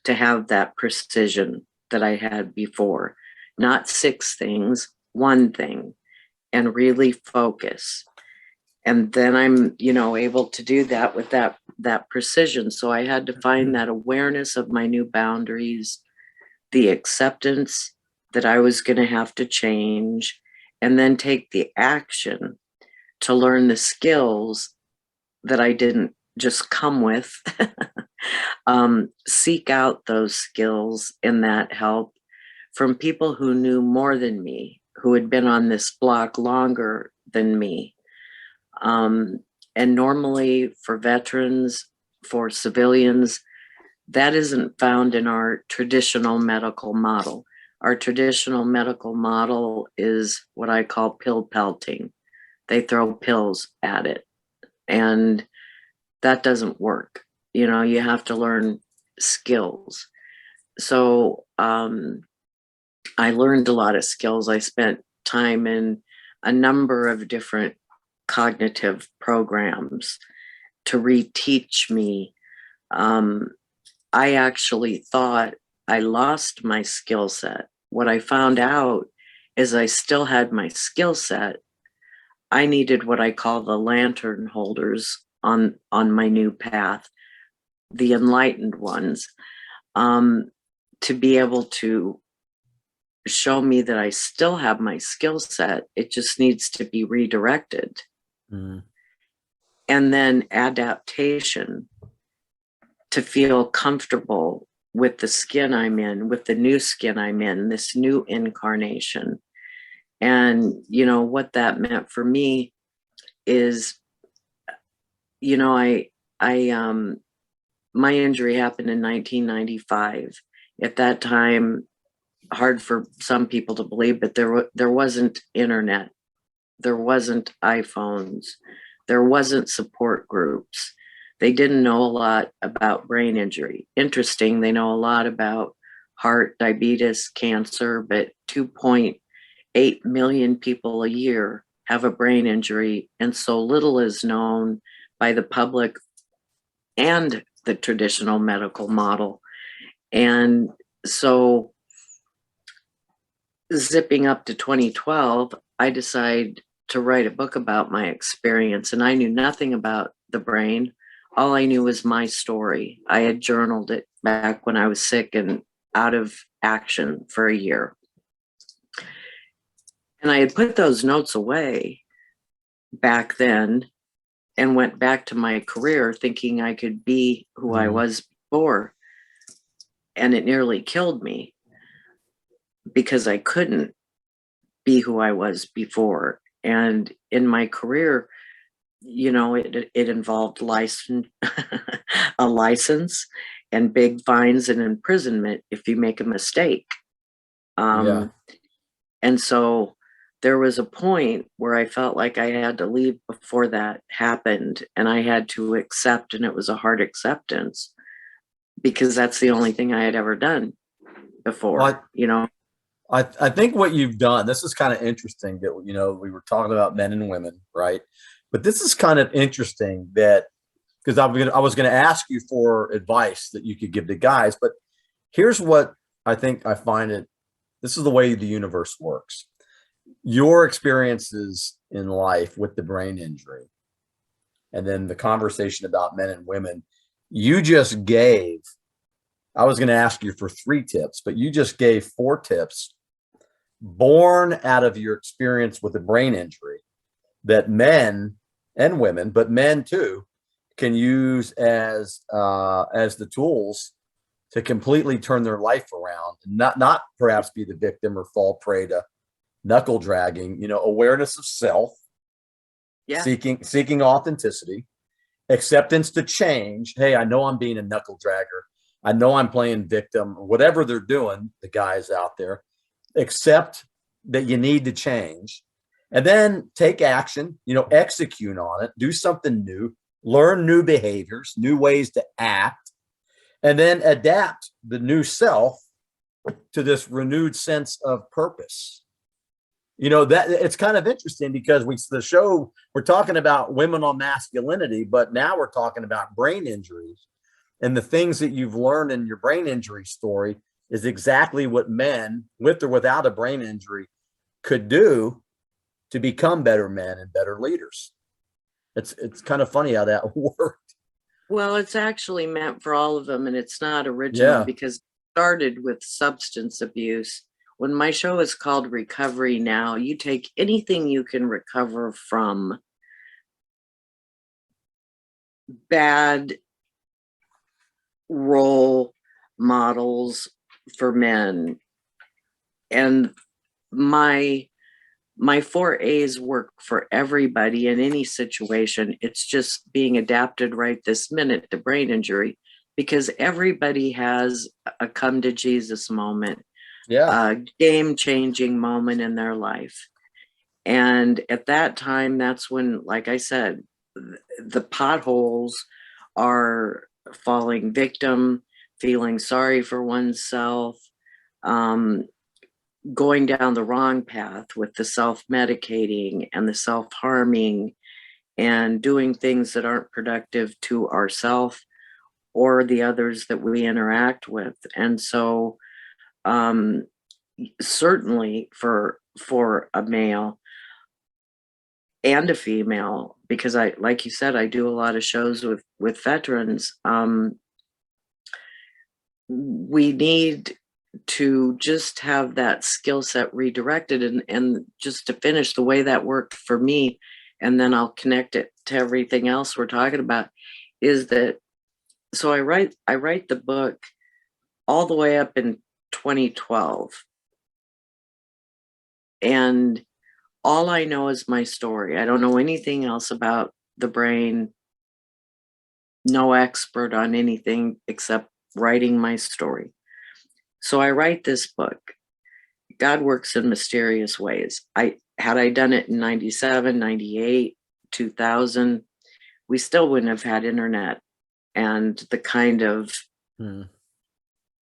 to have that precision that I had before. Not 6 things, one thing, and really focus. And then I'm, able to do that with that precision. So I had to find that awareness of my new boundaries, the acceptance that I was going to have to change, and then take the action to learn the skills that I didn't just come with. Seek out those skills and that help from people who knew more than me, who had been on this block longer than me. And normally for veterans, for civilians, that isn't found in our traditional medical model. Our traditional medical model is what I call pill pelting. They throw pills at it, and that doesn't work. You have to learn skills. So I learned a lot of skills. I spent time in a number of different cognitive programs to reteach me. I actually thought I lost my skill set. What I found out is I still had my skill set. I needed what I call the lantern holders on my new path, the enlightened ones, to be able to show me that I still have my skill set. It just needs to be redirected. Mm. And then adaptation to feel comfortable with the skin I'm in, with the new skin I'm in, this new incarnation. And, you know, what that meant for me is, you know, my injury happened in 1995. At that time, hard for some people to believe, but there wasn't internet, there wasn't iPhones, there wasn't support groups. They didn't know a lot about brain injury. Interesting, they know a lot about heart, diabetes, cancer, but 2.8 million people a year have a brain injury, and so little is known by the public and the traditional medical model. And so, zipping up to 2012, I decided to write a book about my experience, and I knew nothing about the brain. All I knew was my story. I had journaled it back when I was sick and out of action for a year. And I had put those notes away back then and went back to my career thinking I could be who I was before. And it nearly killed me because I couldn't be who I was before. And in my career, you know, it involved a license and big fines and imprisonment if you make a mistake. Yeah. And so there was a point where I felt like I had to leave before that happened, and I had to accept, and it was a hard acceptance because that's the only thing I had ever done before. Well, you know, I think what you've done, this is kind of interesting that, you know, we were talking about men and women, right? But this is kind of interesting that, because I was going to ask you for advice that you could give to guys, but here's what I think I find it. This is the way the universe works. Your experiences in life with the brain injury, and then the conversation about men and women, you just gave, I was going to ask you for 3 tips, but you just gave 4 tips born out of your experience with a brain injury that men and women, but men too, can use as the tools to completely turn their life around, not perhaps be the victim or fall prey to knuckle dragging. You know, awareness of self, yeah, seeking authenticity, acceptance to change. Hey, I know I'm being a knuckle dragger. I know I'm playing victim, or whatever they're doing, the guys out there. Accept that you need to change, and then take action, you know, execute on it, do something new, learn new behaviors, new ways to act, and then adapt the new self to this renewed sense of purpose. You know, that it's kind of interesting because we're talking about women on masculinity, but now we're talking about brain injuries, and the things that you've learned in your brain injury story is exactly what men with or without a brain injury could do to become better men and better leaders. It's kind of funny how that worked. well, it's actually meant for all of them, and it's not original Yeah. because it started with substance abuse. When my show is called Recovery Now, you take anything you can recover from bad role models for men, and my 4 A's work for everybody in any situation. It's just being adapted right this minute to brain injury, because everybody has a come to Jesus moment, Yeah. a game changing moment in their life. And at that time, that's when, like I said, the potholes are falling victim, feeling sorry for oneself, um, going down the wrong path with the self-medicating and the self-harming and doing things that aren't productive to ourself or the others that we interact with. And so certainly for a male and a female, because I, like you said, I do a lot of shows with veterans, we need to just have that skill set redirected. And just to finish, the way that worked for me, and then I'll connect it to everything else we're talking about, is that, so I write the book all the way up in 2012. And all I know is my story. I don't know anything else about the brain, no expert on anything except writing my story. So I write this book. God works in mysterious ways. Had I done it in 97, 98, 2000, we still wouldn't have had internet and the kind of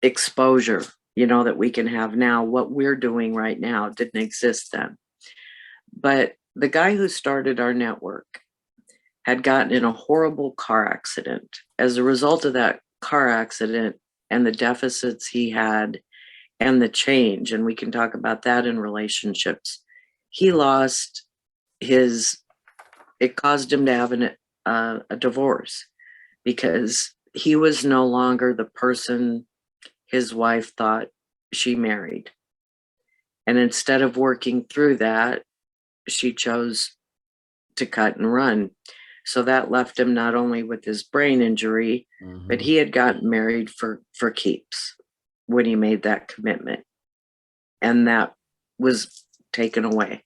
exposure, that we can have now. What we're doing right now didn't exist then. But the guy who started our network had gotten in a horrible car accident. As a result of that car accident and the deficits he had and the change, and we can talk about that in relationships, he lost it caused him to have a divorce, because he was no longer the person his wife thought she married. And instead of working through that, she chose to cut and run. So that left him not only with his brain injury, but he had gotten married for keeps when he made that commitment. And that was taken away.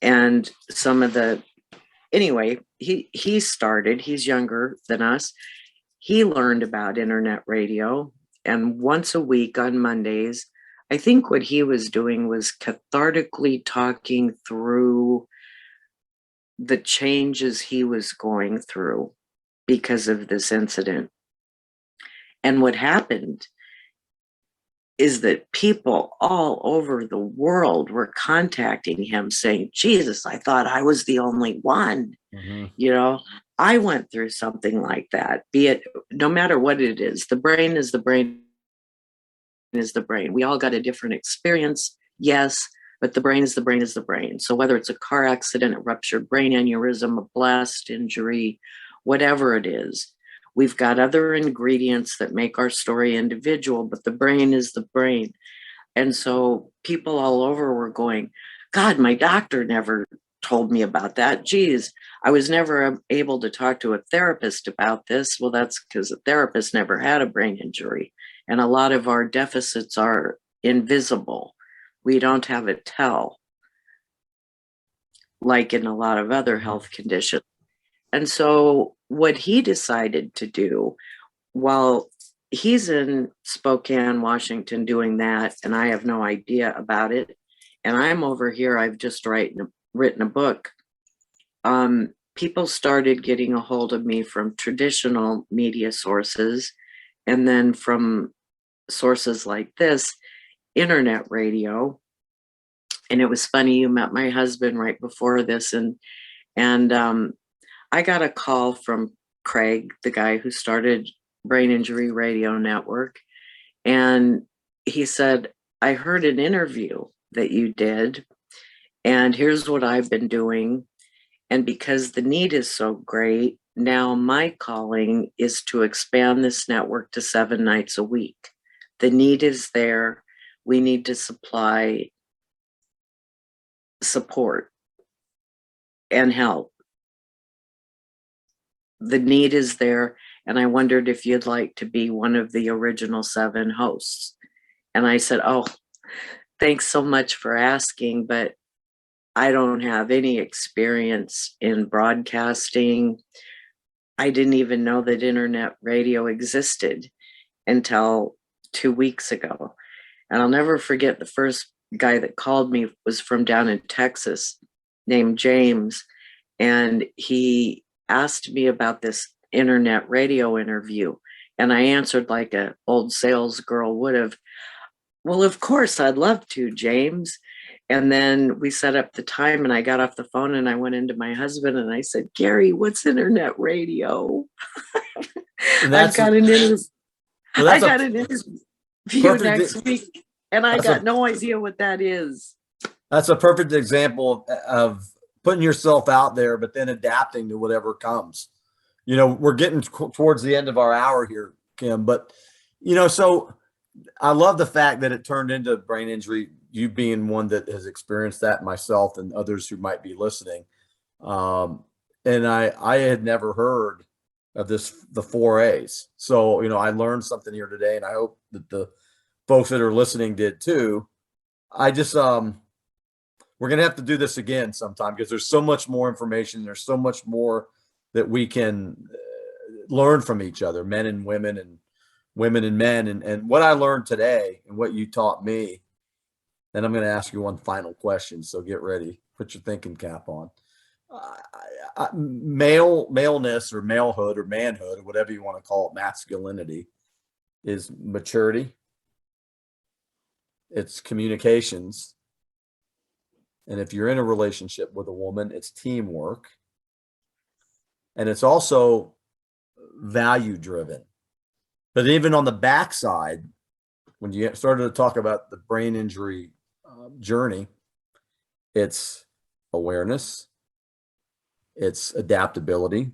And anyway, he's younger than us. He learned about internet radio, and once a week on Mondays, I think what he was doing was cathartically talking through the changes he was going through because of this incident. And what happened is that people all over the world were contacting him saying, Jesus, I thought I was the only one. I went through something like that, be it no matter what it is. The brain is the brain is the brain. We all got a different experience, yes, but the brain is the brain is the brain. So whether it's a car accident, a ruptured brain aneurysm, a blast injury, whatever it is, we've got other ingredients that make our story individual, but the brain is the brain. And so people all over were going, God, my doctor never told me about that. Geez, I was never able to talk to a therapist about this. Well, that's because a therapist never had a brain injury. And a lot of our deficits are invisible. We don't have a tell, like in a lot of other health conditions. And so what he decided to do, while he's in Spokane, Washington doing that, and I have no idea about it, and I'm over here, I've just written a book, people started getting a hold of me from traditional media sources, and then from sources like this, internet radio. And it was funny, you met my husband right before this, and I got a call from Craig, the guy who started Brain Injury Radio Network, and he said, I heard an interview that you did, and here's what I've been doing. And because the need is so great, now my calling is to expand this network to 7 nights a week. The need is there. We need to supply support and help. The need is there. And I wondered if you'd like to be one of the original 7 hosts. And I said, oh, thanks so much for asking, but I don't have any experience in broadcasting. I didn't even know that internet radio existed until 2 weeks ago. And I'll never forget, the first guy that called me was from down in Texas, named James. And he asked me about this internet radio interview. And I answered like an old sales girl would have, well, of course, I'd love to, James. And then we set up the time, and I got off the phone and I went into my husband and I said, Gary, what's internet radio? And I've that's got an interview. well, I that's a got an interview next perfect. week, and I That's got a no idea what that is. that's a perfect example of putting yourself out there, but then adapting to whatever comes. You know, we're getting towards the end of our hour here, Kim, but you know, so I love the fact that it turned into brain injury, you being one that has experienced that, myself and others who might be listening. Um, and I had never heard of the 4 A's. So, you know, I learned something here today, and I hope that the folks that are listening did too. I just, we're going to have to do this again sometime because there's so much more information. There's so much more that we can learn from each other, men and women and women and men. And what I learned today and what you taught me, then I'm going to ask you one final question. So get ready, put your thinking cap on. Maleness or malehood or manhood or whatever you want to call it, masculinity is maturity. It's communications. And if you're in a relationship with a woman, it's teamwork. And it's also value driven. But even on the backside, when you started to talk about the brain injury journey, it's awareness, it's adaptability,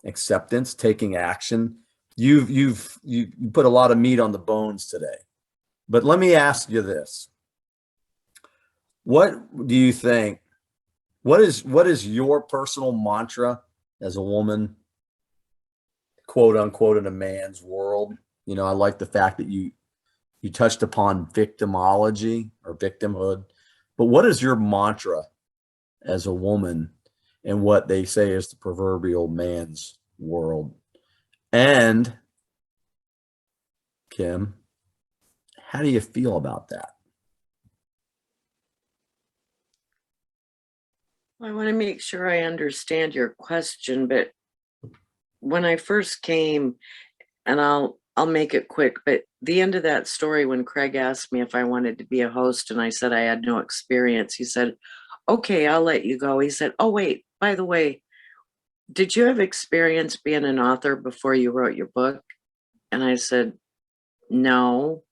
acceptance, taking action. You put a lot of meat on the bones today. But let me ask you this. What do you think? What is your personal mantra as a woman, quote unquote, in a man's world? You know, I like the fact that you touched upon victimology or victimhood, but what is your mantra as a woman in what they say is the proverbial man's world? And Kim, how do you feel about that? I want to make sure I understand your question, but when I first came, and I'll make it quick, but the end of that story, when Craig asked me if I wanted to be a host and I said I had no experience, he said, okay, I'll let you go. He said, oh wait, by the way, did you have experience being an author before you wrote your book? And I said, no.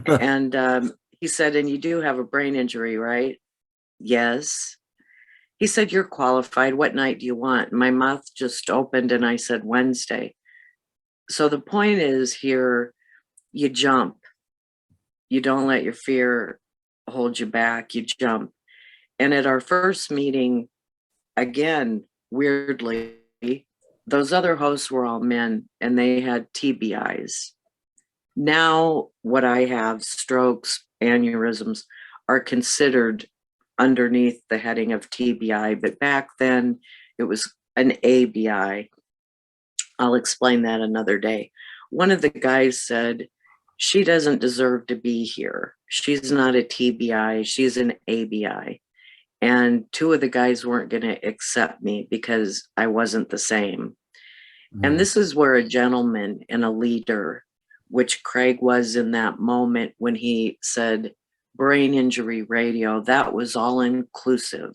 And he said, and you do have a brain injury, right? Yes. He said, you're qualified. What night do you want? My mouth just opened and I said, Wednesday. So the point is here, you jump. You don't let your fear hold you back. You jump. And at our first meeting, again, weirdly, those other hosts were all men and they had TBIs. Now, what I have, strokes, aneurysms, are considered underneath the heading of TBI, but back then it was an ABI. I'll explain that another day. One of the guys said, she doesn't deserve to be here. She's not a TBI, she's an ABI. And two of the guys weren't going to accept me because I wasn't the same. And this is where a gentleman and a leader, which Craig was in that moment when he said brain injury radio, that was all inclusive.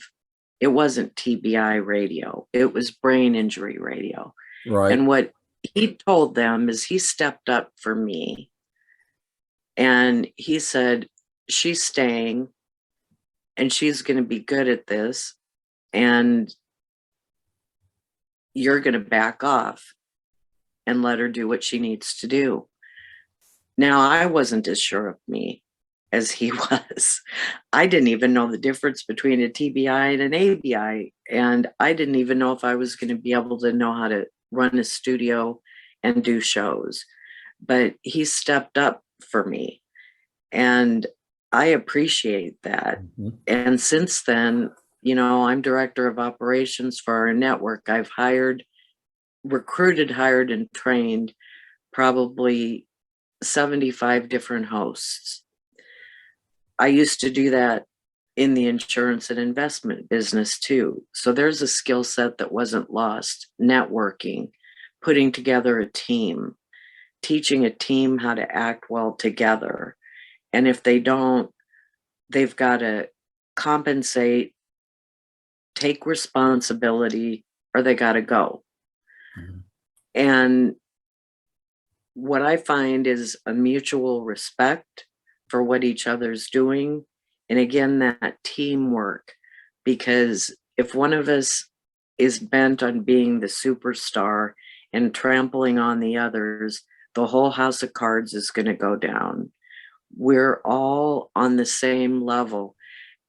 It wasn't TBI radio, it was brain injury radio. Right. And what he told them is he stepped up for me and he said, she's staying and she's going to be good at this. And you're going to back off and let her do what she needs to do. Now, I wasn't as sure of me as he was. I didn't even know the difference between a TBI and an ABI. And I didn't even know if I was going to be able to know how to run a studio and do shows. But he stepped up for me. And I appreciate that. And since then, you know, I'm director of operations for our network. I've recruited, hired, and trained probably 75 different hosts. I used to do that in the insurance and investment business too. So there's a skill set that wasn't lost. Networking, putting together a team, teaching a team how to act well together. And if they don't, they've got to compensate, take responsibility, or they got to go. And what I find is a mutual respect for what each other's doing. And again, that teamwork, because if one of us is bent on being the superstar and trampling on the others, the whole house of cards is going to go down. We're all on the same level.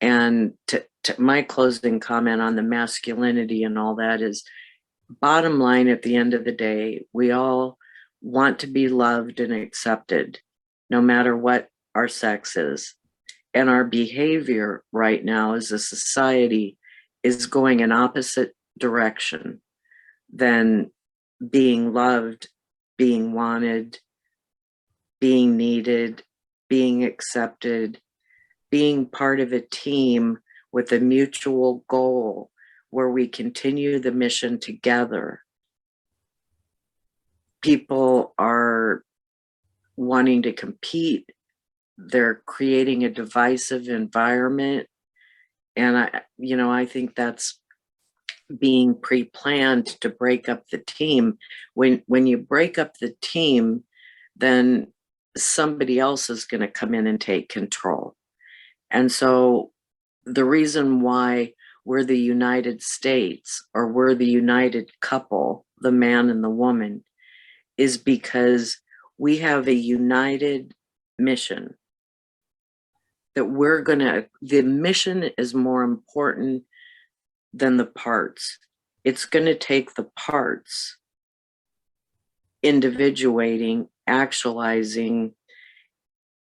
And to my closing comment on the masculinity and all that is, bottom line, at the end of the day, we all want to be loved and accepted, no matter what our sex is. And our behavior right now as a society is going in opposite direction than being loved, being wanted, being needed, being accepted, being part of a team with a mutual goal where we continue the mission together. People are wanting to compete. They're creating a divisive environment. And I think that's being pre-planned to break up the team. When you break up the team, then somebody else is going to come in and take control. And so the reason why we're the United States, or we're the united couple, the man and the woman, is because we have a united mission that the mission is more important than the parts. It's going to take the parts individuating, actualizing,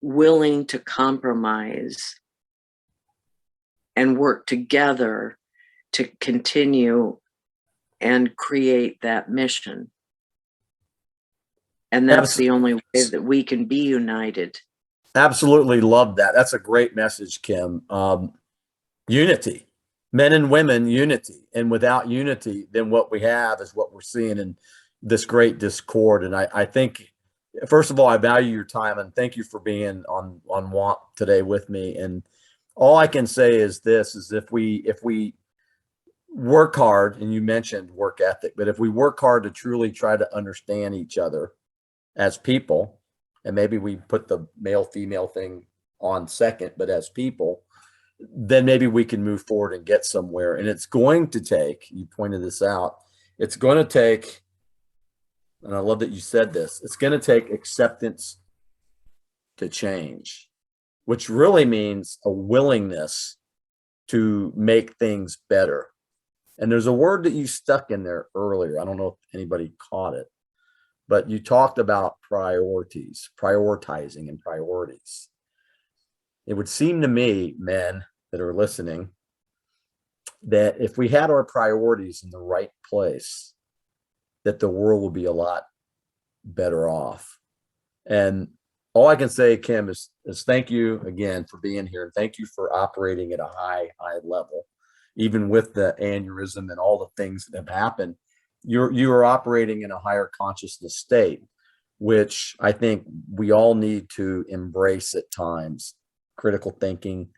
willing to compromise and work together to continue and create that mission. And that's the only way that we can be united. Absolutely love that. That's a great message, Kim. Unity, men and women, unity. And without unity, then what we have is what we're seeing in this great discord. And I think, first of all, I value your time and thank you for being on WAMP today with me. And all I can say is this, is if we work hard, and you mentioned work ethic, but if we work hard to truly try to understand each other as people, and maybe we put the male female thing on second, but as people, then maybe we can move forward and get somewhere. And it's going to take, you pointed this out, it's going to take, and I love that you said this, it's going to take acceptance to change, which really means a willingness to make things better. And there's a word that you stuck in there earlier. I don't know if anybody caught it, but you talked about priorities, prioritizing and priorities. It would seem to me, men that are listening, that if we had our priorities in the right place, that the world will be a lot better off. And all I can say, Kim, is thank you again for being here. And thank you for operating at a high level, even with the aneurysm and all the things that have happened. You are operating in a higher consciousness state, which I think we all need to embrace at times. Critical thinking,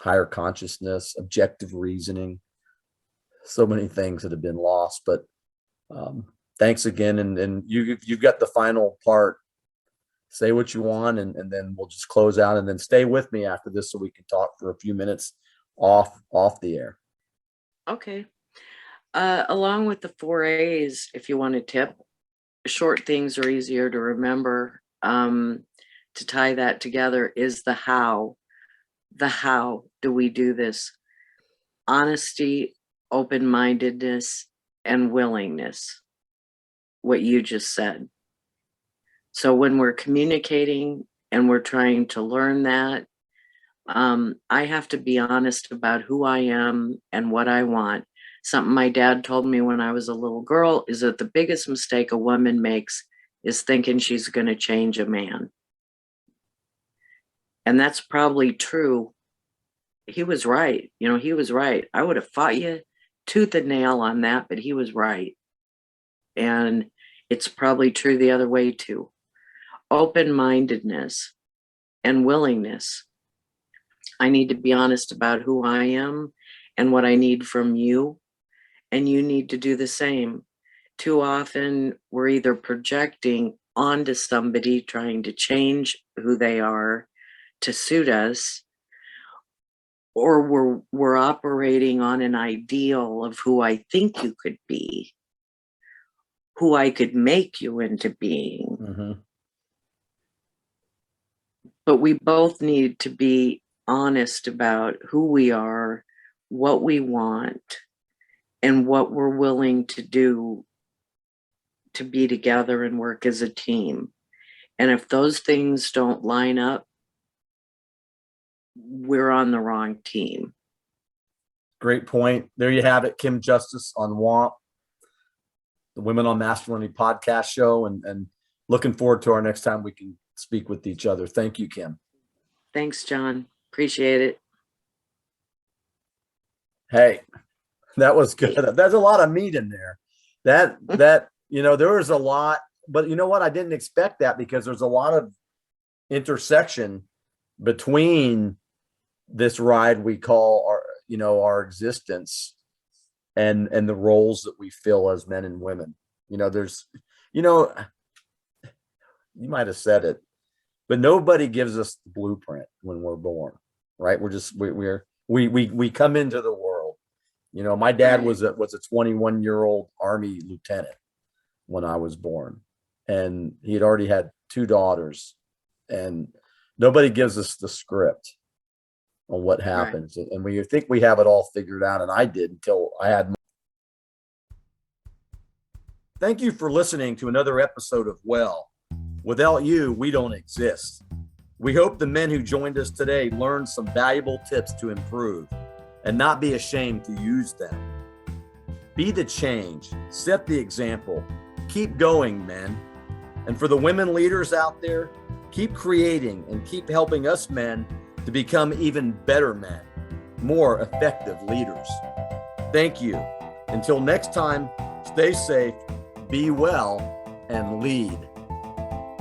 higher consciousness, objective reasoning, so many things that have been lost. But thanks again. And you've got the final part. Say what you want, and then we'll just close out, and then stay with me after this so we can talk for a few minutes off the air. Okay. Along with the 4A's, if you want a tip, short things are easier to remember. To tie that together is the how. The how do we do this? Honesty, open-mindedness, and willingness. What you just said. So when we're communicating and we're trying to learn that, I have to be honest about who I am and what I want. Something my dad told me when I was a little girl is that the biggest mistake a woman makes is thinking she's going to change a man. And that's probably true. He was right. He was right. I would have fought you tooth and nail on that, but he was right. And it's probably true the other way too. Open-mindedness and willingness. I need to be honest about who I am and what I need from you, and you need to do the same. too often we're either projecting onto somebody, trying to change who they are to suit us, or we're operating on an ideal of who I think you could be, who I could make you into being. Mm-hmm. But we both need to be honest about who we are, what we want, and what we're willing to do to be together and work as a team. And if those things don't line up, we're on the wrong team. Great point. There you have it. Kim Justus on WAMP, the Women on Masculinity podcast show, and looking forward to our next time we can speak with each other. Thank you, Kim. Thanks, John. Appreciate it. Hey, that was good. There's a lot of meat in there. That there was a lot, but you know what? I didn't expect that, because there's a lot of intersection between this ride we call our existence and the roles that we fill as men and women. There's, you might have said it, but nobody gives us the blueprint when we're born, right? We come into the world. My dad was a 21-year-old Army lieutenant when I was born, and he had already had 2 daughters, and nobody gives us the script on what happens. Right. And we think we have it all figured out, and I did until I had. Thank you for listening to another episode of Well. Without you, we don't exist. We hope the men who joined us today learned some valuable tips to improve and not be ashamed to use them. Be the change, set the example, keep going, men. And for the women leaders out there, keep creating and keep helping us men to become even better men, more effective leaders. Thank you. Until next time, stay safe, be well, and lead.